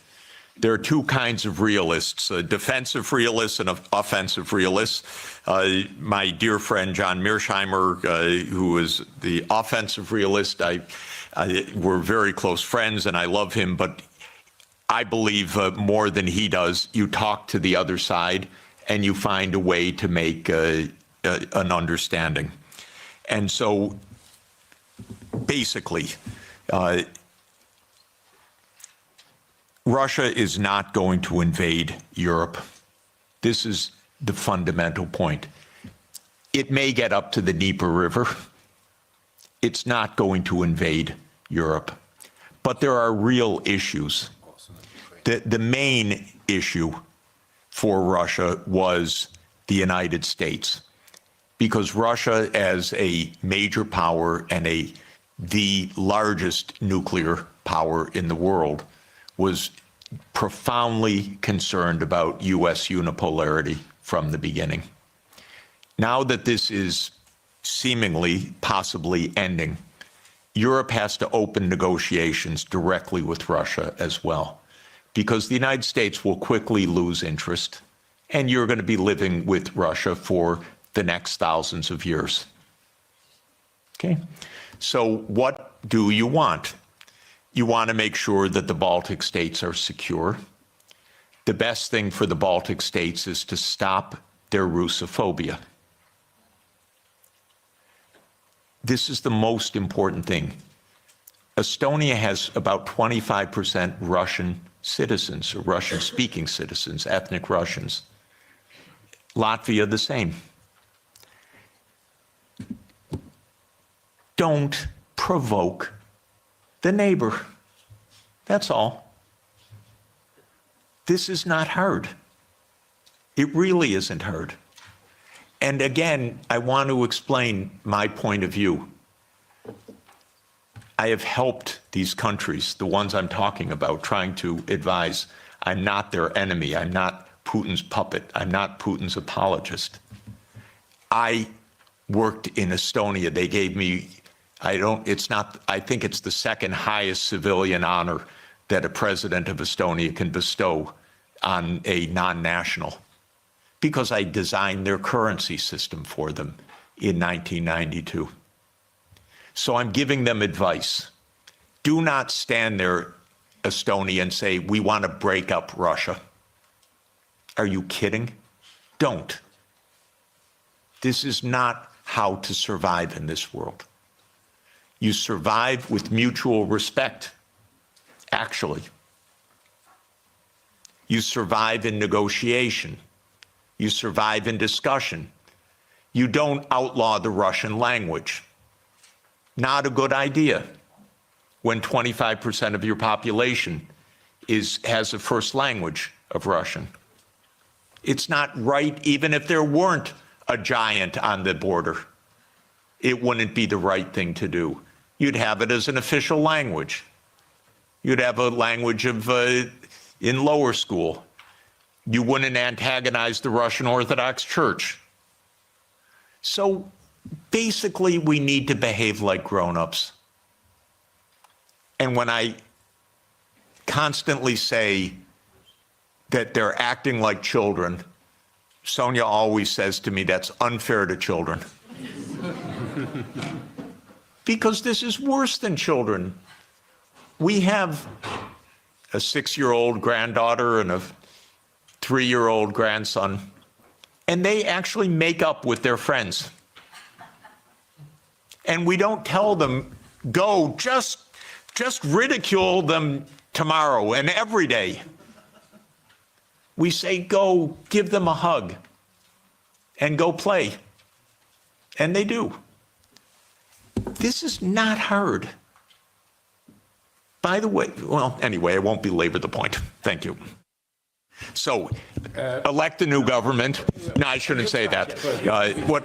There are two kinds of realists, defensive realists and offensive realists. My dear friend John Mearsheimer, who is the offensive realist, we're very close friends and I love him, but I believe more than he does, you talk to the other side and you find a way to make an understanding. And so basically, Russia is not going to invade Europe. This is the fundamental point. It may get up to the Dnieper River. It's not going to invade Europe. But there are real issues. The main issue for Russia was the United States, because Russia, as a major power and the largest nuclear power in the world, was profoundly concerned about U.S. unipolarity from the beginning. Now that this is seemingly, possibly ending, Europe has to open negotiations directly with Russia as well, because the United States will quickly lose interest, and you're going to be living with Russia for the next thousands of years. Okay? So what do you want? You want to make sure that the Baltic states are secure. The best thing for the Baltic states is to stop their Russophobia. this is the most important thing. Estonia has about 25% Russian citizens, or Russian-speaking citizens, ethnic Russians. Latvia, the same. Don't provoke the neighbor. That's all. This is not hard. It really isn't hard. And again, I want to explain my point of view. I have helped these countries, the ones I'm talking about, trying to advise. I'm not their enemy. I'm not Putin's puppet. I'm not Putin's apologist. I worked in Estonia. They gave me, I think it's the second highest civilian honor that a president of Estonia can bestow on a non-national, because I designed their currency system for them in 1992. So I'm giving them advice. Do not stand there, Estonia, and say, we want to break up Russia. Are you kidding? Don't. This is not how to survive in this world. You survive with mutual respect, actually. You survive in negotiation. You survive in discussion. You don't outlaw the Russian language. Not a good idea when 25% of your population has a first language of Russian. It's not right, even if there weren't a giant on the border. It wouldn't be the right thing to do. You'd have it as an official language. You'd have a language of in lower school. You wouldn't antagonize the Russian Orthodox Church. So basically, we need to behave like grown-ups. And when I constantly say that they're acting like children, Sonia always says to me, that's unfair to children. Because this is worse than children. We have a 6-year-old granddaughter and a 3-year-old grandson, and they actually make up with their friends. And we don't tell them, go, just ridicule them tomorrow and every day. We say, go, give them a hug and go play. And they do. This is not hard. By the way, well, anyway, I won't belabor the point. Thank you. So, elect a new government. No, I shouldn't say that.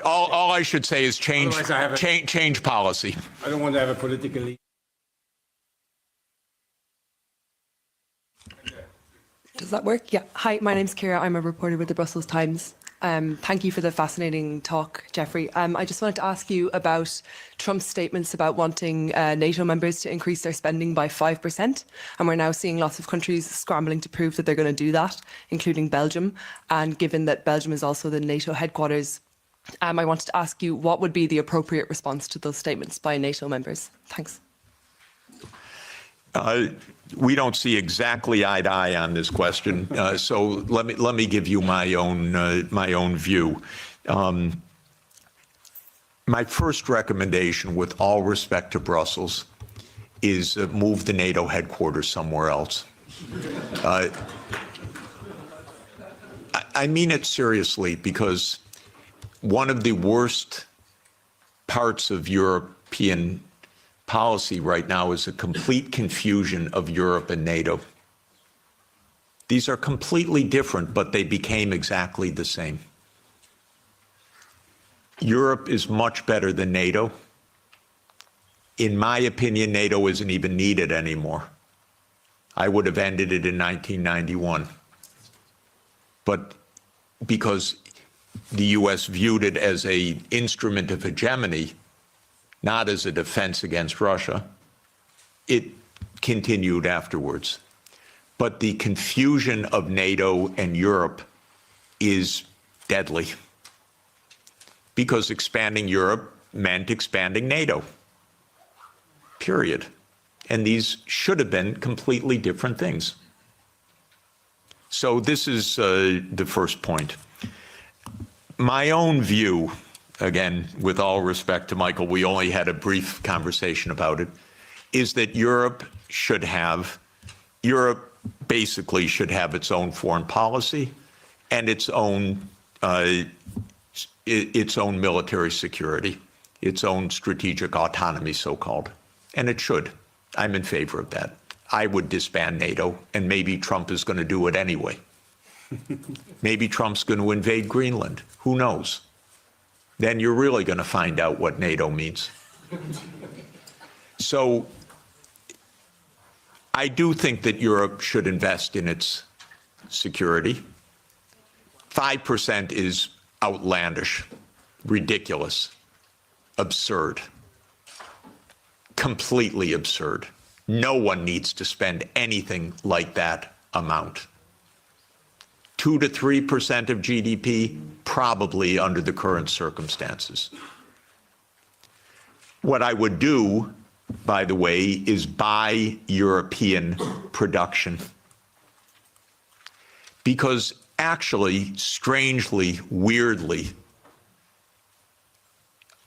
All I should say is change policy. I don't want to have a political. Does that work? Yeah. Hi, my name's Kira. I'm a reporter with the Brussels Times. Thank you for the fascinating talk, Jeffrey. I just wanted to ask you about Trump's statements about wanting NATO members to increase their spending by 5%. And we're now seeing lots of countries scrambling to prove that they're going to do that, including Belgium. And given that Belgium is also the NATO headquarters, I wanted to ask you what would be the appropriate response to those statements by NATO members? Thanks. We don't see exactly eye to eye on this question, so let me give you my own view. My first recommendation, with all respect to Brussels, is move the NATO headquarters somewhere else. I mean it seriously, because one of the worst parts of European policy right now is a complete confusion of Europe and NATO. These are completely different, but they became exactly the same. Europe is much better than NATO. In my opinion, NATO isn't even needed anymore. I would have ended it in 1991. But because the US viewed it as an instrument of hegemony, not as a defense against Russia, it continued afterwards. But the confusion of NATO and Europe is deadly, because expanding Europe meant expanding NATO, period. And these should have been completely different things. So this is the first point. My own view, again, with all respect to Michael, we only had a brief conversation about it, is that Europe basically should have its own foreign policy and its own military security, its own strategic autonomy, so-called, and it should. I'm in favor of that. I would disband NATO, and maybe Trump is going to do it anyway. Maybe Trump's going to invade Greenland. Who knows? Then you're really going to find out what NATO means. So I do think that Europe should invest in its security. 5% is outlandish, ridiculous, absurd, completely absurd. No one needs to spend anything like that amount. 2 to 3% of GDP, probably under the current circumstances. What I would do, by the way, is buy European production. Because actually, strangely, weirdly,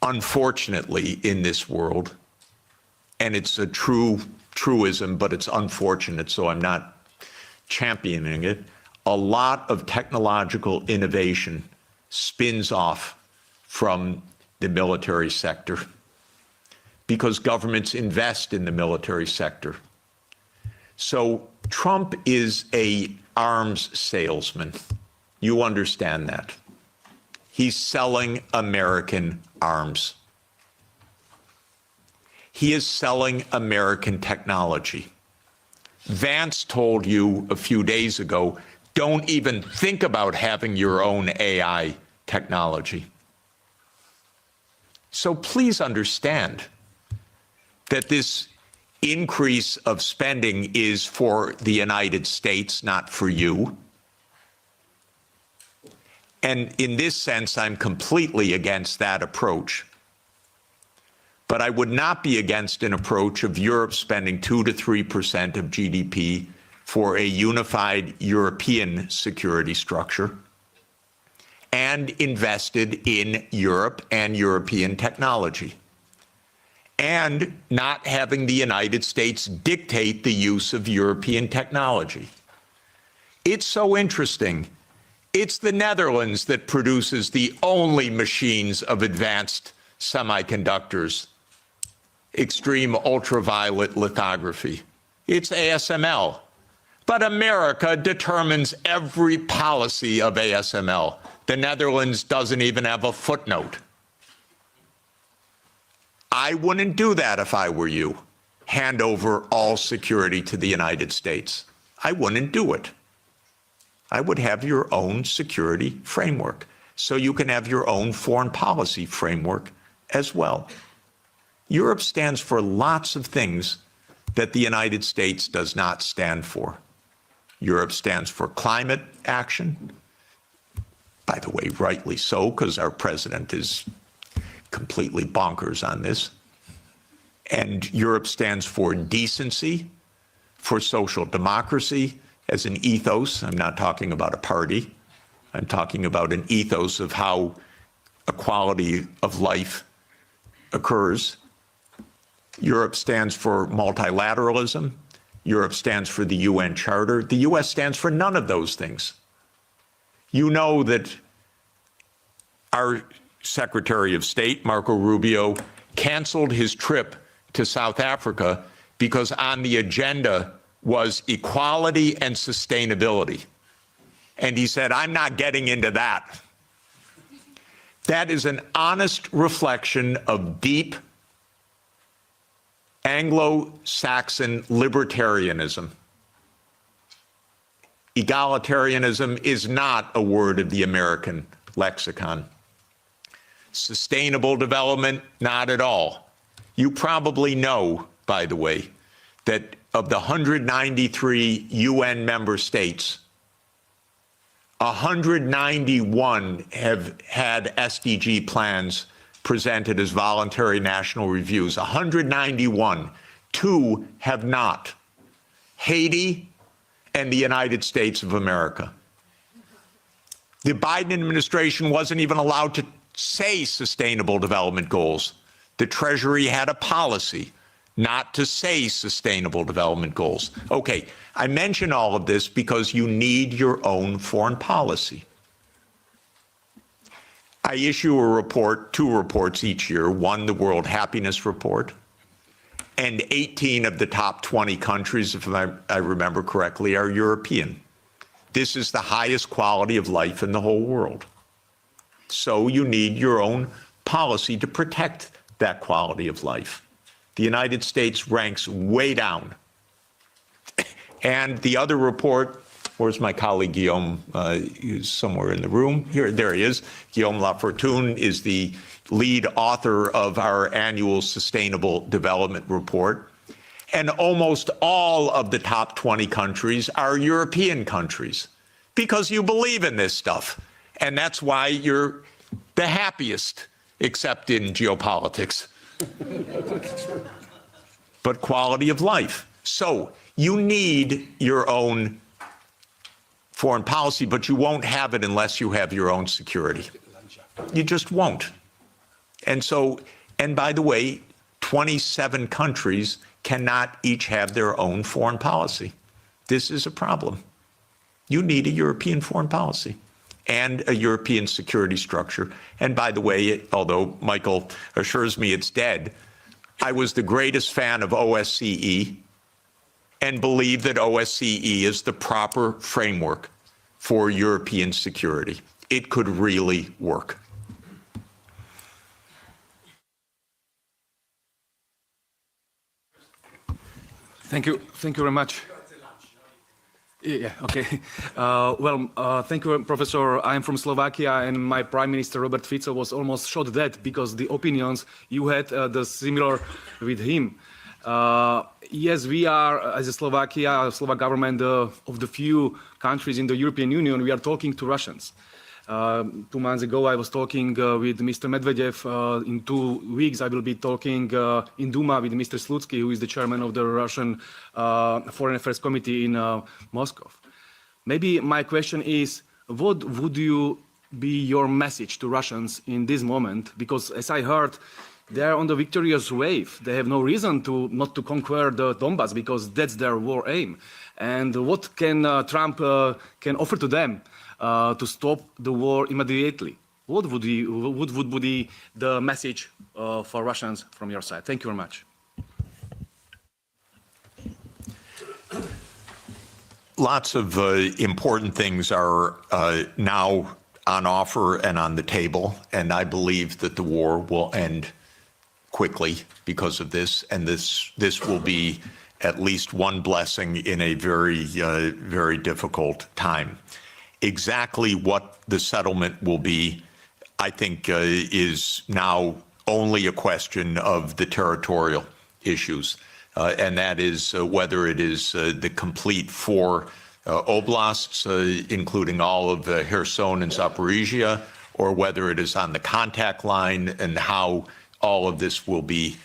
unfortunately in this world, and it's a truism, but it's unfortunate, so I'm not championing it, a lot of technological innovation spins off from the military sector because governments invest in the military sector. So Trump is an arms salesman. You understand that. He's selling American arms. He is selling American technology. Vance told you a few days ago, don't even think about having your own AI technology. So please understand that this increase of spending is for the United States, not for you. And in this sense, I'm completely against that approach. But I would not be against an approach of Europe spending 2 to 3% of GDP for a unified European security structure and invested in Europe and European technology, and not having the United States dictate the use of European technology. It's so interesting. It's the Netherlands that produces the only machines of advanced semiconductors, extreme ultraviolet lithography. It's ASML. But America determines every policy of ASML. The Netherlands doesn't even have a footnote. I wouldn't do that if I were you. Hand over all security to the United States. I wouldn't do it. I would have your own security framework, so you can have your own foreign policy framework as well. Europe stands for lots of things that the United States does not stand for. Europe stands for climate action. By the way, rightly so, because our president is completely bonkers on this. And Europe stands for decency, for social democracy as an ethos. I'm not talking about a party. I'm talking about an ethos of how equality of life occurs. Europe stands for multilateralism. Europe stands for the UN Charter. The US stands for none of those things. You know that our Secretary of State, Marco Rubio, canceled his trip to South Africa because on the agenda was equality and sustainability. And he said, I'm not getting into that. That is an honest reflection of deep Anglo-Saxon libertarianism. Egalitarianism is not a word of the American lexicon. Sustainable development, not at all. You probably know, by the way, that of the 193 UN member states, 191 have had SDG plans presented as voluntary national reviews. 191. 2 have not. Haiti and the United States of America. The Biden administration wasn't even allowed to say sustainable development goals. The Treasury had a policy not to say sustainable development goals. Okay, I mention all of this because you need your own foreign policy. I issue a report, 2 reports each year, one, the World Happiness Report, and 18 of the top 20 countries, if I remember correctly, are European. This is the highest quality of life in the whole world. So you need your own policy to protect that quality of life. The United States ranks way down. And the other report, where's my colleague Guillaume? He's somewhere in the room. Here, there he is. Guillaume Lafortune is the lead author of our annual Sustainable Development Report. And almost all of the top 20 countries are European countries because you believe in this stuff. And that's why you're the happiest, except in geopolitics. But quality of life. So you need your own foreign policy, but you won't have it unless you have your own security. You just won't. And so, and by the way, 27 countries cannot each have their own foreign policy. This is a problem. You need a European foreign policy and a European security structure. And by the way, although Michael assures me it's dead, I was the greatest fan of OSCE and believe that OSCE is the proper framework for European security. It could really work. Thank you very much. Yeah, okay. Thank you, Professor. I'm from Slovakia, and my Prime Minister, Robert Fico, was almost shot dead because the opinions you had the similar with him. Yes, we are, as a Slovakia, Slovak government, of the few countries in the European Union, we are talking to Russians. 2 months ago, I was talking with Mr. Medvedev. In 2 weeks, I will be talking in Duma with Mr. Slutsky, who is the chairman of the Russian Foreign Affairs Committee in Moscow. Maybe my question is, what would you be your message to Russians in this moment? Because as I heard, they are on the victorious wave. They have no reason not to conquer the Donbass because that's their war aim. And what can Trump can offer to them to stop the war immediately? What would be the message for Russians from your side? Thank you very much. Lots of important things are now on offer and on the table, and I believe that the war will end quickly because of this, and this will be at least one blessing in a very, very difficult time. Exactly what the settlement will be, I think, is now only a question of the territorial issues, and that is whether it is the complete 4 oblasts, including all of Kherson and Zaporizhia, or whether it is on the contact line and how all of this will be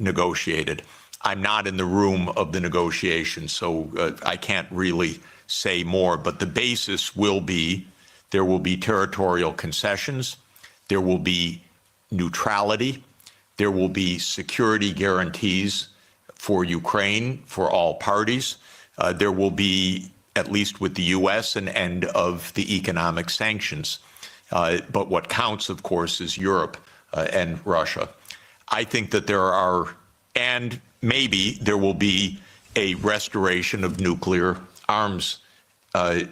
negotiated. I'm not in the room of the negotiations, so I can't really say more, but the basis will be there will be territorial concessions, there will be neutrality, there will be security guarantees for Ukraine, for all parties. There will be, at least with the US, an end of the economic sanctions. But what counts, of course, is Europe and Russia. I think that there are, and maybe there will be a restoration of nuclear arms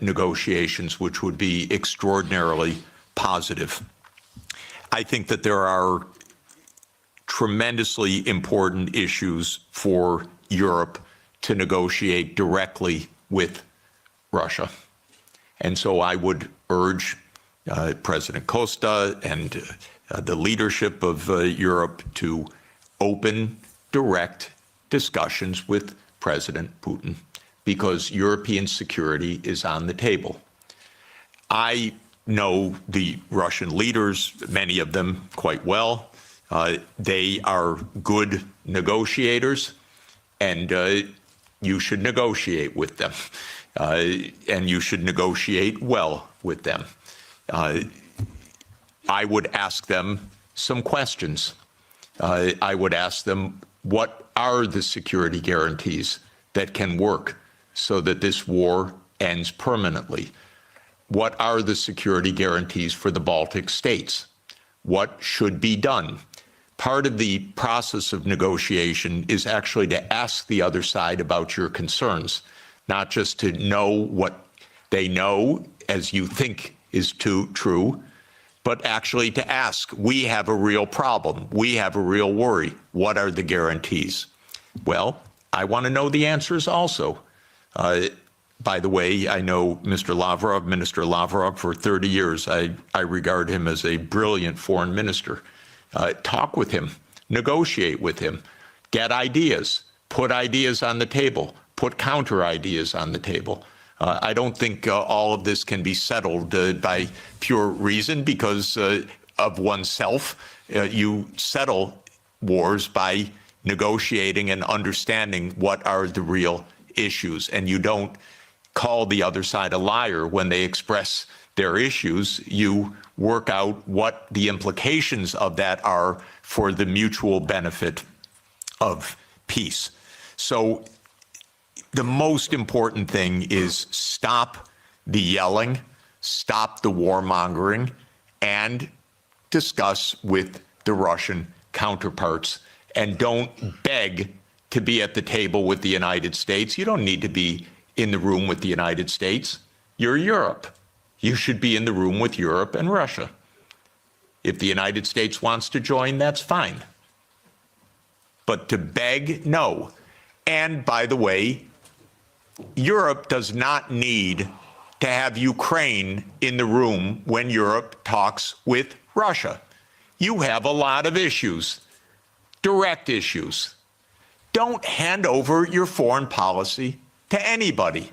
negotiations, which would be extraordinarily positive. I think that there are tremendously important issues for Europe to negotiate directly with Russia. And so I would urge President Costa and the leadership of Europe to open direct discussions with President Putin, because European security is on the table. I know the Russian leaders, many of them quite well. They are good negotiators, and you should negotiate with them, and you should negotiate well with them. I would ask them some questions. I would ask them, what are the security guarantees that can work so that this war ends permanently? What are the security guarantees for the Baltic states? What should be done? Part of the process of negotiation is actually to ask the other side about your concerns, not just to know what they know as you think is true, but actually to ask, we have a real problem, we have a real worry, what are the guarantees? Well, I want to know the answers also. By the way, I know Mr. Lavrov, Minister Lavrov, for 30 years. I regard him as a brilliant foreign minister. Talk with him, negotiate with him, get ideas, put ideas on the table, put counter ideas on the table. I don't think all of this can be settled by pure reason because of oneself. You settle wars by negotiating and understanding what are the real issues, and you don't call the other side a liar when they express their issues. You work out what the implications of that are for the mutual benefit of peace. So the most important thing is stop the yelling, stop the warmongering, and discuss with the Russian counterparts. And don't beg to be at the table with the United States. You don't need to be in the room with the United States. You're Europe. You should be in the room with Europe and Russia. If the United States wants to join, that's fine. But to beg, no. And by the way, Europe does not need to have Ukraine in the room when Europe talks with Russia. You have a lot of issues, direct issues. Don't hand over your foreign policy to anybody,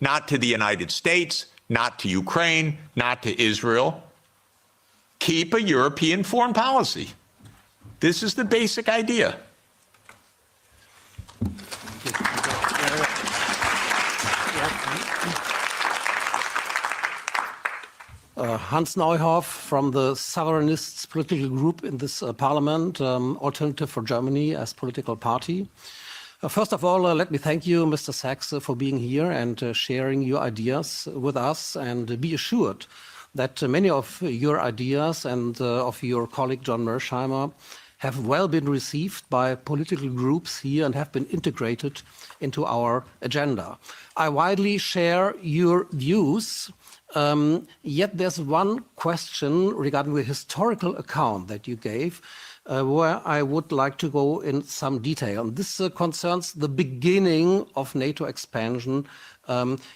not to the United States, not to Ukraine, not to Israel. Keep a European foreign policy. This is the basic idea. Hans Neuhoff from the Sovereignists political group in this parliament, Alternative for Germany as political party. First of all, let me thank you, Mr. Sachs, for being here and sharing your ideas with us, and be assured that many of your ideas and of your colleague John Mersheimer have well been received by political groups here and have been integrated into our agenda. I widely share your views, yet there's one question regarding the historical account that you gave where I would like to go in some detail. And this concerns the beginning of NATO expansion.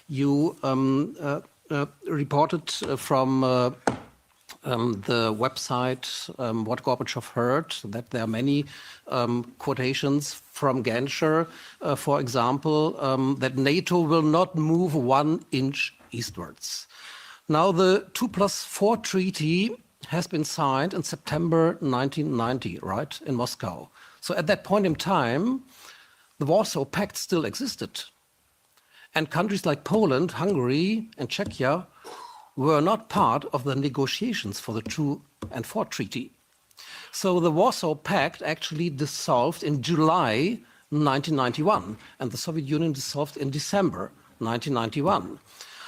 You reported from the website What Gorbachev Heard that there are many quotations from Genscher, for example, that NATO will not move 1 inch eastwards. Now, the 2+4 treaty has been signed in September 1990, right, in Moscow. So at that point in time, the Warsaw Pact still existed. And countries like Poland, Hungary, and Czechia were not part of the negotiations for the 2 and 4 treaty. So the Warsaw Pact actually dissolved in July 1991, and the Soviet Union dissolved in December 1991.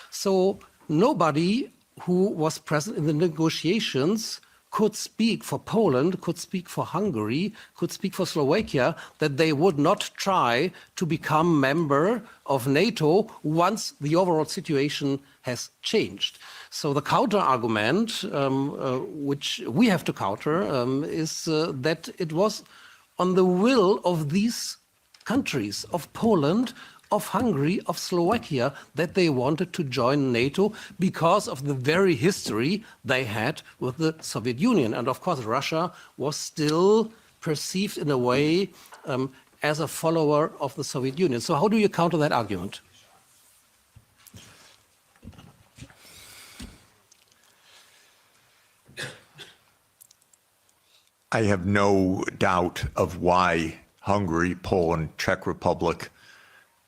So nobody who was present in the negotiations could speak for Poland, could speak for Hungary, could speak for Slovakia, that they would not try to become member of NATO once the overall situation has changed. So the counter-argument, which we have to counter, is that it was on the will of these countries, of Poland, of Hungary, of Slovakia, that they wanted to join NATO because of the very history they had with the Soviet Union. And of course, Russia was still perceived in a way as a follower of the Soviet Union. So how do you counter that argument? I have no doubt of why Hungary, Poland, Czech Republic,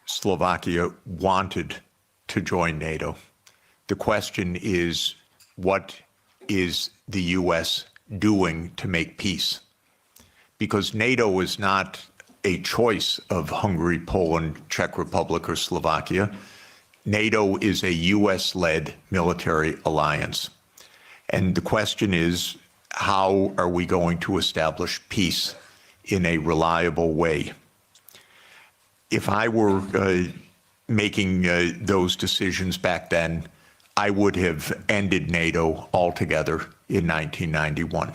Slovakia wanted to join NATO. The question is, what is the U.S. doing to make peace? Because NATO is not a choice of Hungary, Poland, Czech Republic, or Slovakia. NATO is a U.S.-led military alliance. And the question is, how are we going to establish peace in a reliable way? If I were making those decisions back then, I would have ended NATO altogether in 1991.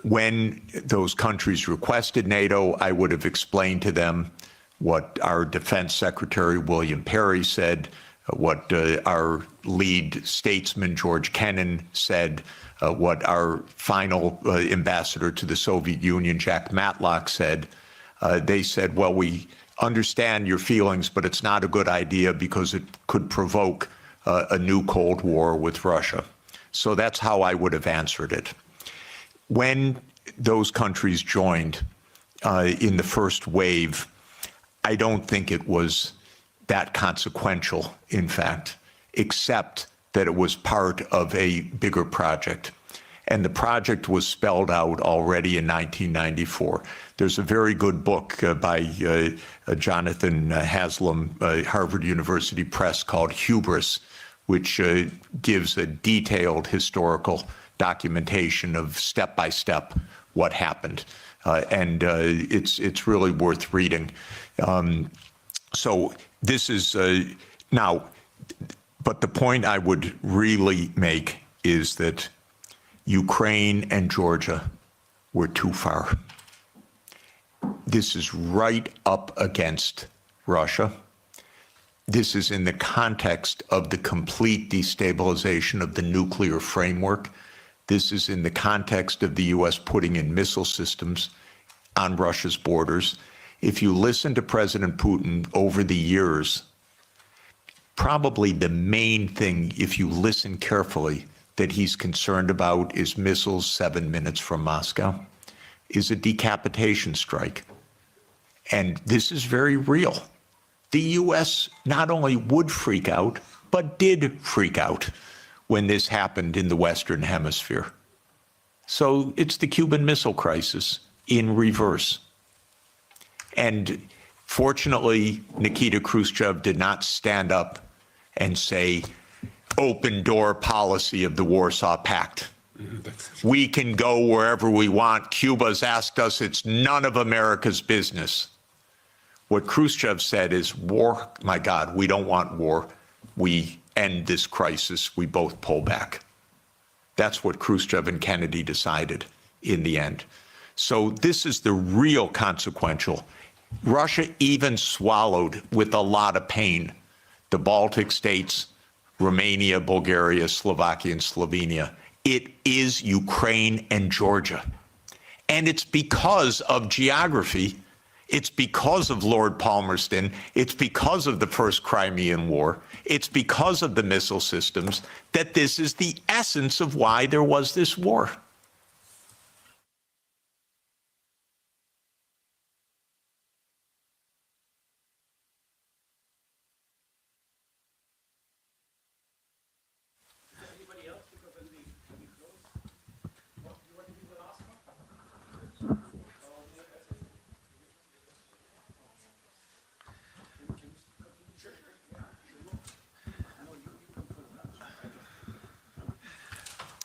When those countries requested NATO, I would have explained to them what our Defense Secretary William Perry said, what our lead statesman George Kennan said, what our final ambassador to the Soviet Union, Jack Matlock, said. They said, well, we understand your feelings, but it's not a good idea because it could provoke a new Cold War with Russia. So that's how I would have answered it. When those countries joined in the first wave, I don't think it was that consequential, in fact, except that it was part of a bigger project. And the project was spelled out already in 1994. There's a very good book by Jonathan Haslam, Harvard University Press, called Hubris, which gives a detailed historical documentation of step-by-step what happened. And it's really worth reading. So this is now, but the point I would really make is that Ukraine and Georgia were too far. This is right up against Russia. This is in the context of the complete destabilization of the nuclear framework. This is in the context of the U.S. putting in missile systems on Russia's borders. If you listen to President Putin over the years, probably the main thing, if you listen carefully, that he's concerned about is missiles 7 minutes from Moscow, is a decapitation strike. And this is very real. The U.S. not only would freak out, but did freak out when this happened in the Western Hemisphere. So it's the Cuban Missile Crisis in reverse. And fortunately, Nikita Khrushchev did not stand up and say, open door policy of the Warsaw Pact. We can go wherever we want. Cuba's asked us, it's none of America's business. What Khrushchev said is, war, my God, we don't want war. We end this crisis. We both pull back. That's what Khrushchev and Kennedy decided in the end. So this is the real consequential. Russia even swallowed with a lot of pain the Baltic states, Romania, Bulgaria, Slovakia, and Slovenia. It is Ukraine and Georgia. And it's because of geography. It's because of Lord Palmerston. It's because of the First Crimean War. It's because of the missile systems that this is the essence of why there was this war.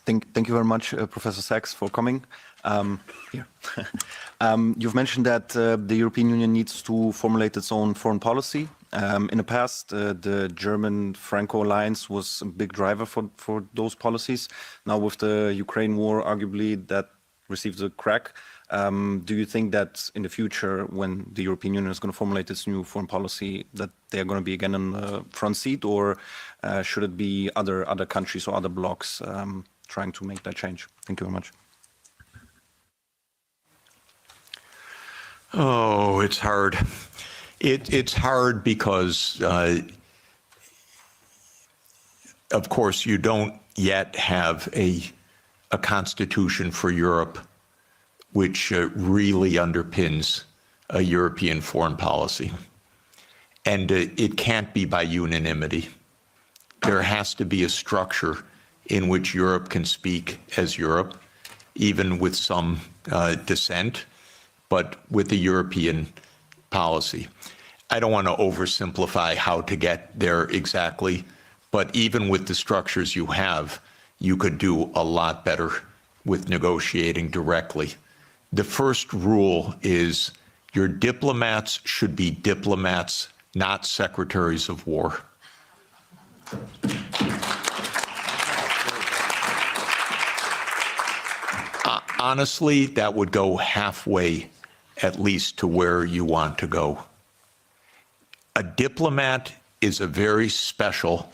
Thank you very much, Professor Sachs, for coming. You've mentioned that the European Union needs to formulate its own foreign policy. In the past, the German-Franco alliance was a big driver for those policies. Now with the Ukraine war, arguably that received a crack. Do you think that in the future, when the European Union is going to formulate its new foreign policy, that they're going to be again in the front seat, or should it be other countries or other blocs trying to make that change? Thank you very much. Oh, it's hard. It's hard because, of course, you don't yet have a constitution for Europe which really underpins a European foreign policy. And it can't be by unanimity. There has to be a structure in which Europe can speak as Europe, even with some dissent, but with a European policy. I don't want to oversimplify how to get there exactly, but even with the structures you have, you could do a lot better with negotiating directly. The first rule is your diplomats should be diplomats, not secretaries of war. Honestly, that would go halfway, at least, to where you want to go. A diplomat is a very special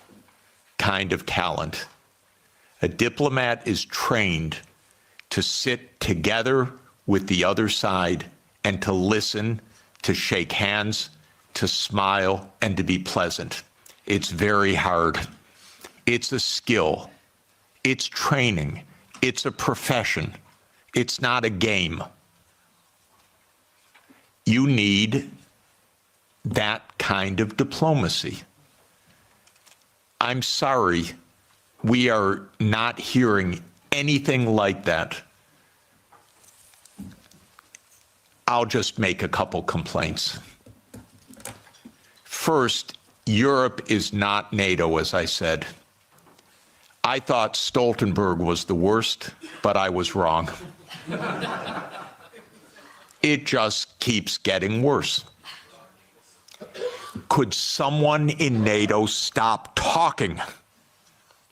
kind of talent. A diplomat is trained to sit together with the other side and to listen, to shake hands, to smile, and to be pleasant. It's very hard. It's a skill. It's training. It's a profession. It's not a game. You need that kind of diplomacy. I'm sorry, we are not hearing anything like that. I'll just make a couple complaints. First, Europe is not NATO, as I said. I thought Stoltenberg was the worst, but I was wrong. It just keeps getting worse. Could someone in NATO stop talking,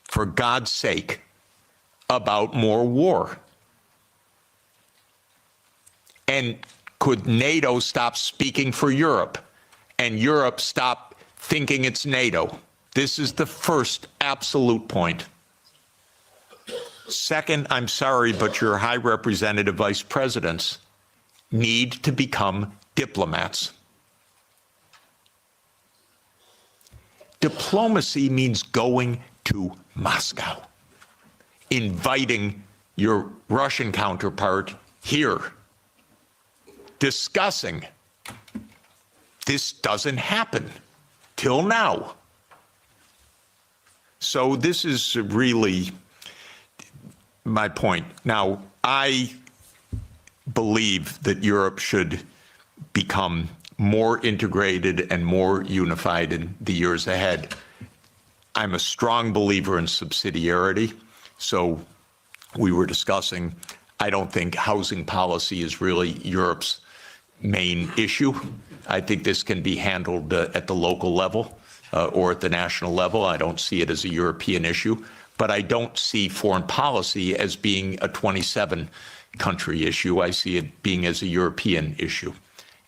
for God's sake, about more war? And could NATO stop speaking for Europe, and Europe stop thinking it's NATO? This is the first absolute point. Second, I'm sorry, but your high representative vice presidents need to become diplomats. Diplomacy means going to Moscow, inviting your Russian counterpart here, discussing. This doesn't happen till now. So this is really my point. Now, I believe that Europe should become more integrated and more unified in the years ahead. I'm a strong believer in subsidiarity. So we were discussing, I don't think housing policy is really Europe's main issue. I think this can be handled at the local level or at the national level. I don't see it as a European issue, but I don't see foreign policy as being a 27 country issue. I see it being as a European issue.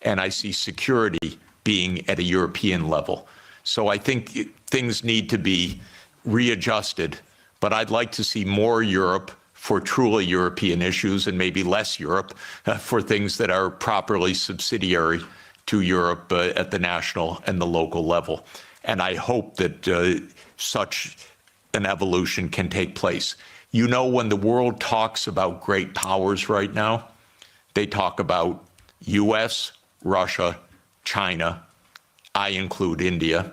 And I see security being at a European level. So I think things need to be readjusted, but I'd like to see more Europe for truly European issues and maybe less Europe for things that are properly subsidiary to Europe at the national and the local level. And I hope that such an evolution can take place. You know, when the world talks about great powers right now, they talk about US, Russia, China, I include India,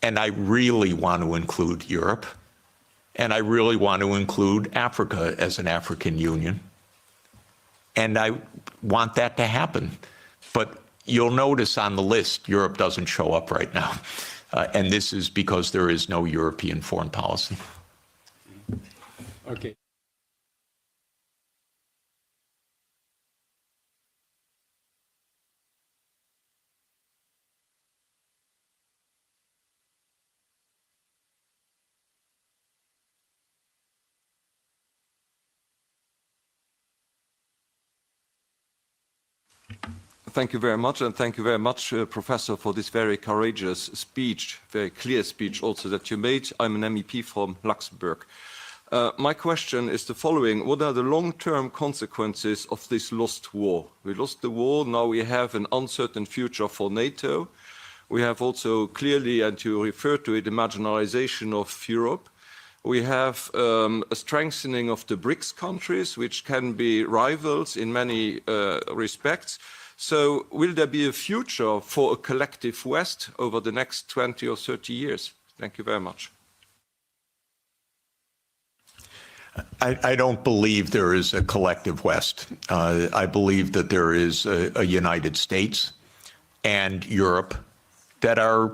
and I really want to include Europe, and I really want to include Africa as an African Union, and I want that to happen. But you'll notice on the list, Europe doesn't show up right now, and this is because there is no European foreign policy. Okay. Thank you very much, and thank you very much, Professor, for this very courageous speech, very clear speech also that you made. I'm an MEP from Luxembourg. My question is the following. What are the long-term consequences of this lost war? We lost the war, now we have an uncertain future for NATO. We have also clearly, and you refer to it, the marginalization of Europe. We have a strengthening of the BRICS countries, which can be rivals in many respects. So will there be a future for a collective West over the next 20 or 30 years? Thank you very much. I don't believe there is a collective West. I believe that there is a United States and Europe that are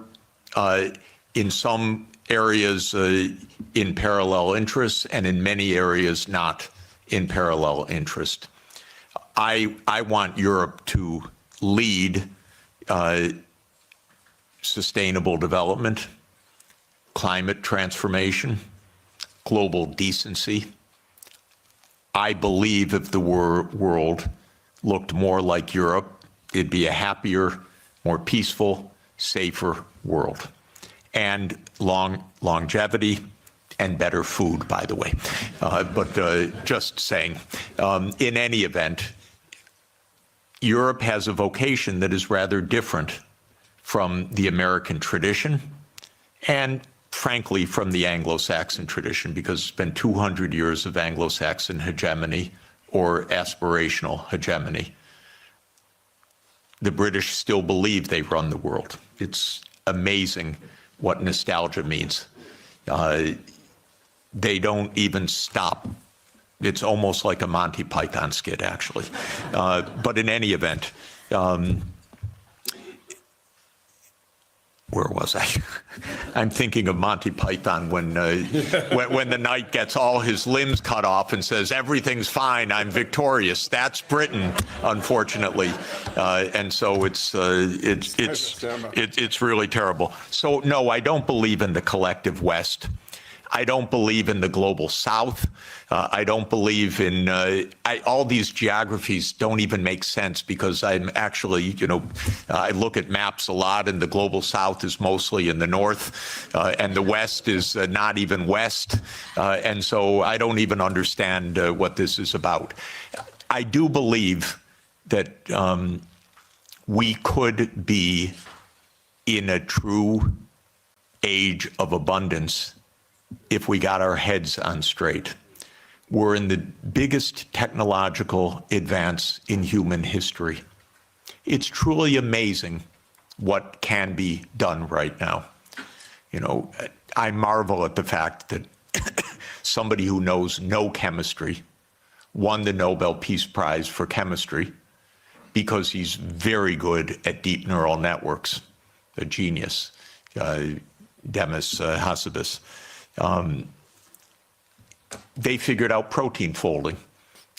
in some areas in parallel interests and in many areas not in parallel interest. I want Europe to lead sustainable development, climate transformation, global decency. I believe if the world looked more like Europe, it'd be a happier, more peaceful, safer world. And longevity and better food, by the way. But just saying, in any event, Europe has a vocation that is rather different from the American tradition and, frankly, from the Anglo-Saxon tradition, because it's been 200 years of Anglo-Saxon hegemony or aspirational hegemony. The British still believe they run the world. It's amazing what nostalgia means. They don't even stop. It's almost like a Monty Python skit, actually. But in any event, where was I? I'm thinking of Monty Python when the knight gets all his limbs cut off and says, "Everything's fine, I'm victorious." That's Britain, unfortunately, and so it's really terrible. So no, I don't believe in the collective West. I don't believe in the global South. I don't believe in all these geographies don't even make sense, because I'm actually, I look at maps a lot, and the global South is mostly in the north, and the West is not even west. And so I don't even understand what this is about. I do believe that we could be in a true age of abundance if we got our heads on straight. We're in the biggest technological advance in human history. It's truly amazing what can be done right now. I marvel at the fact that somebody who knows no chemistry won the Nobel Peace Prize for chemistry because he's very good at deep neural networks, a genius, Demis Hassabis. They figured out protein folding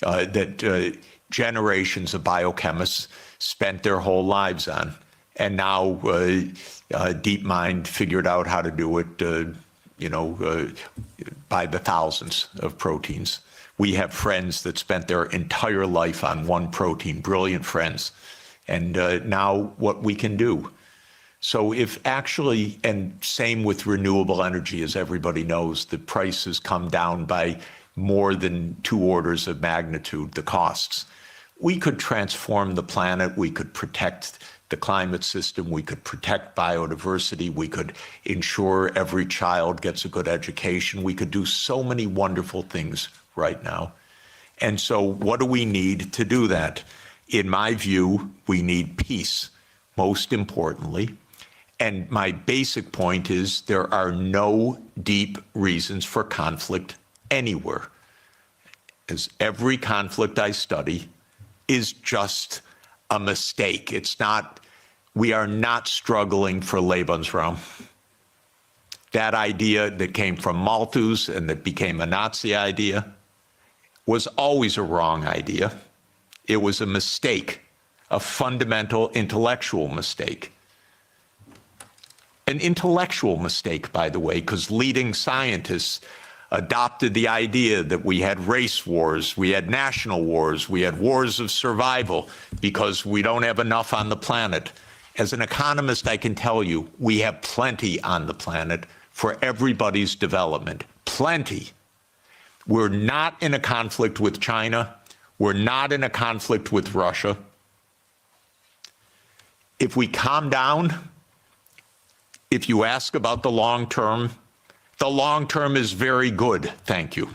that generations of biochemists spent their whole lives on. And now DeepMind figured out how to do it, by the thousands of proteins. We have friends that spent their entire life on one protein, brilliant friends. And now what we can do. So if actually, and same with renewable energy, as everybody knows, the price has come down by more than 2 orders of magnitude, the costs. We could transform the planet, we could protect the climate system, we could protect biodiversity, we could ensure every child gets a good education, we could do so many wonderful things right now. And so what do we need to do that? In my view, we need peace, most importantly. And my basic point is there are no deep reasons for conflict anywhere. As every conflict I study is just a mistake. It's not, we are not struggling for Lebensraum. That idea that came from Malthus and that became a Nazi idea was always a wrong idea. It was a mistake, a fundamental intellectual mistake. An intellectual mistake, by the way, because leading scientists adopted the idea that we had race wars, we had national wars, we had wars of survival because we don't have enough on the planet. As an economist, I can tell you, we have plenty on the planet for everybody's development. Plenty. We're not in a conflict with China. We're not in a conflict with Russia. If we calm down, if you ask about the long term is very good, thank you.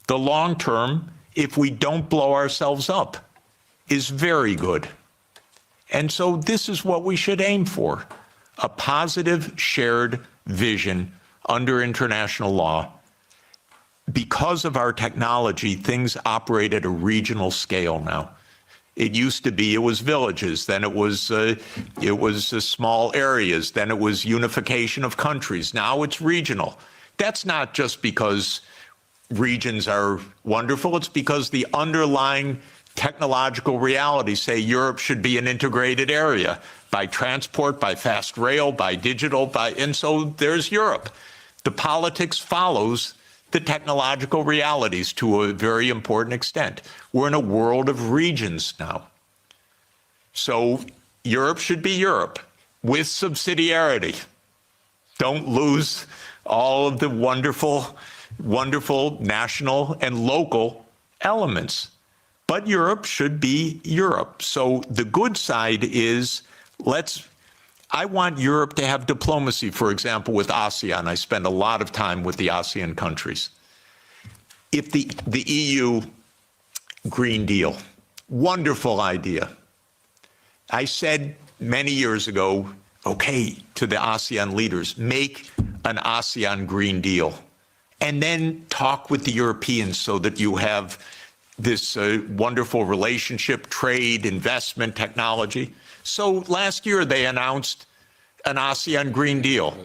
The long term, if we don't blow ourselves up, is very good. And so this is what we should aim for, a positive shared vision under international law. because of our technology, things operate at a regional scale now. It used to be it was villages, then it was small areas, then it was unification of countries. Now it's regional. That's not just because regions are wonderful, it's because the underlying technological realities say Europe should be an integrated area by transport, by fast rail, by digital, and so there's Europe. The politics follows the technological realities to a very important extent. We're in a world of regions now. So Europe should be Europe with subsidiarity. Don't lose all of the wonderful, wonderful national and local elements. But Europe should be Europe. So the good side is I want Europe to have diplomacy, for example, with ASEAN. I spend a lot of time with the ASEAN countries. If the EU Green Deal, wonderful idea. I said many years ago, okay, to the ASEAN leaders, make an ASEAN Green Deal, and then talk with the Europeans so that you have this wonderful relationship, trade, investment, technology. So last year they announced an ASEAN Green Deal.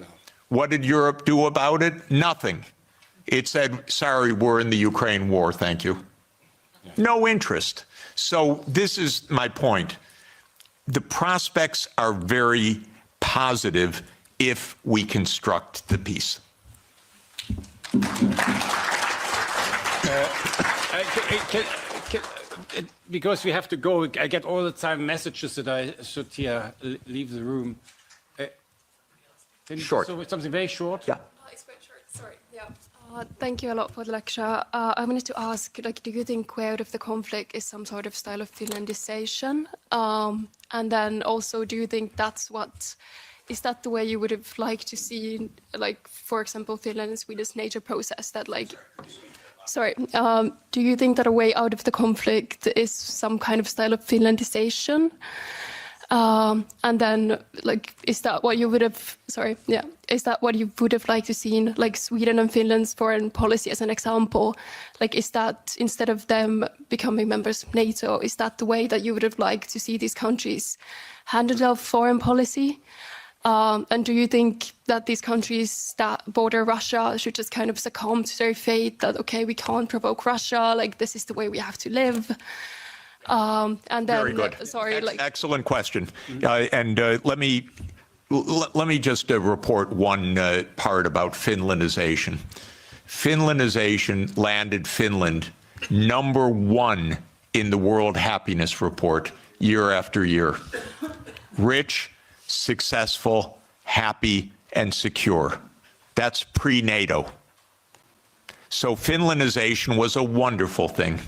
What did Europe do about it? Nothing. It said, sorry, we're in the Ukraine war, thank you. No interest. So this is my point. The prospects are very positive if we construct the peace. Because we have to go, I get all the time messages that I should here leave the room. Short. So something very short? Yeah. It's quite short, sorry. Yeah. Thank you a lot for the lecture. I wanted to ask, do you think way out of the conflict is some sort of style of Finlandization? And then also, do you think is that the way you would have liked to see, for example, Finland and Sweden's NATO process that do you think that a way out of the conflict is some kind of style of Finlandization? And then, is that what you would have? Is that what you would have liked to see in Sweden and Finland's foreign policy, as an example? Is that instead of them becoming members of NATO, is that the way that you would have liked to see these countries handle their foreign policy? And do you think that these countries that border Russia should just kind of succumb to their fate? That okay, we can't provoke Russia. This is the way we have to live. And then, very good. Excellent question. And let me just report one part about Finlandization. Finlandization landed Finland #1 in the World Happiness Report year after year. Rich, successful, happy, and secure. That's pre-NATO. So Finlandization was a wonderful thing.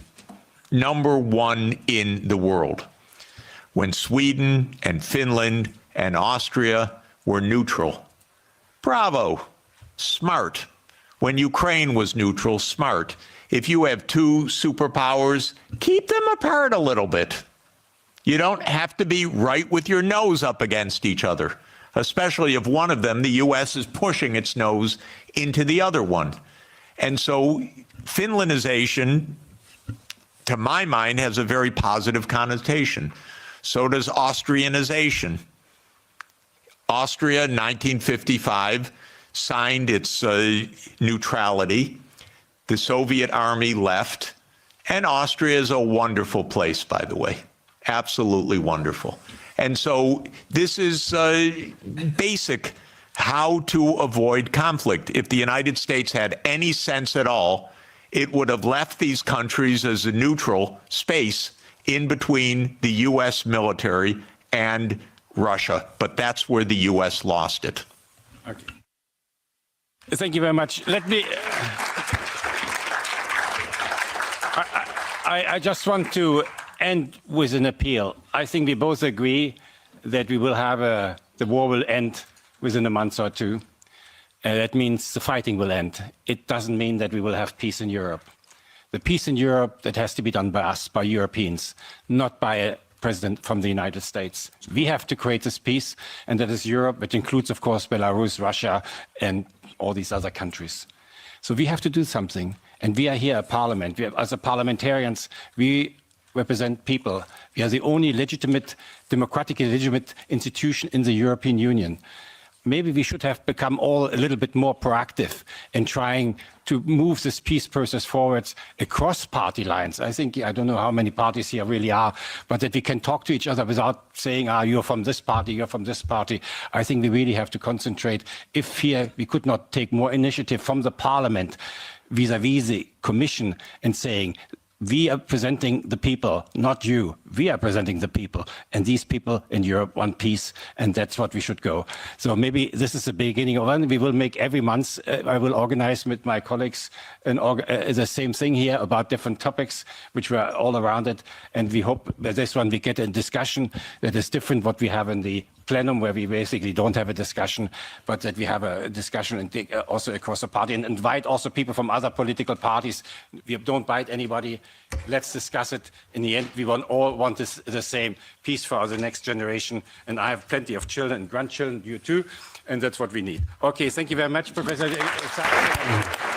#1 in the world. When Sweden and Finland and Austria were neutral. Bravo, smart. When Ukraine was neutral, smart. If you have two superpowers, keep them apart a little bit. You don't have to be right with your nose up against each other, especially if one of them, the US, is pushing its nose into the other one. And so Finlandization, to my mind, has a very positive connotation. So does Austrianization. Austria, 1955, signed its neutrality. The Soviet army left. And Austria is a wonderful place, by the way. Absolutely wonderful. And so this is basic how to avoid conflict. If the United States had any sense at all, it would have left these countries as a neutral space in between the US military and Russia. But that's where the US lost it. Okay. Thank you very much. Let me. I just want to end with an appeal. I think we both agree that we will have the war will end within a month or two. That means the fighting will end. It doesn't mean that we will have peace in Europe. The peace in Europe, that has to be done by us, by Europeans, not by a president from the United States. We have to create this peace, and that is Europe, which includes, of course, Belarus, Russia, and all these other countries. So we have to do something. And we are here at Parliament. As parliamentarians, we represent people. We are the only legitimate, democratically legitimate institution in the European Union. Maybe we should have become all a little bit more proactive in trying to move this peace process forwards across party lines. I think, I don't know how many parties here really are, but that we can talk to each other without saying, you're from this party, you're from this party. I think we really have to concentrate. If here we could not take more initiative from the Parliament vis-à-vis the Commission and saying, we are presenting the people, not you. We are presenting the people, and these people in Europe want peace, and that's what we should go. So maybe this is the beginning of one. We will make every month, I will organize with my colleagues the same thing here about different topics, which were all around it. And we hope that this one we get a discussion that is different what we have in the plenum, where we basically don't have a discussion, but that we have a discussion and also across the party, and invite also people from other political parties. We don't bite anybody. Let's discuss it. In the end, we all want the same peace for the next generation. And I have plenty of children and grandchildren, you too, and that's what we need. Okay, thank you very much, Professor Sachs.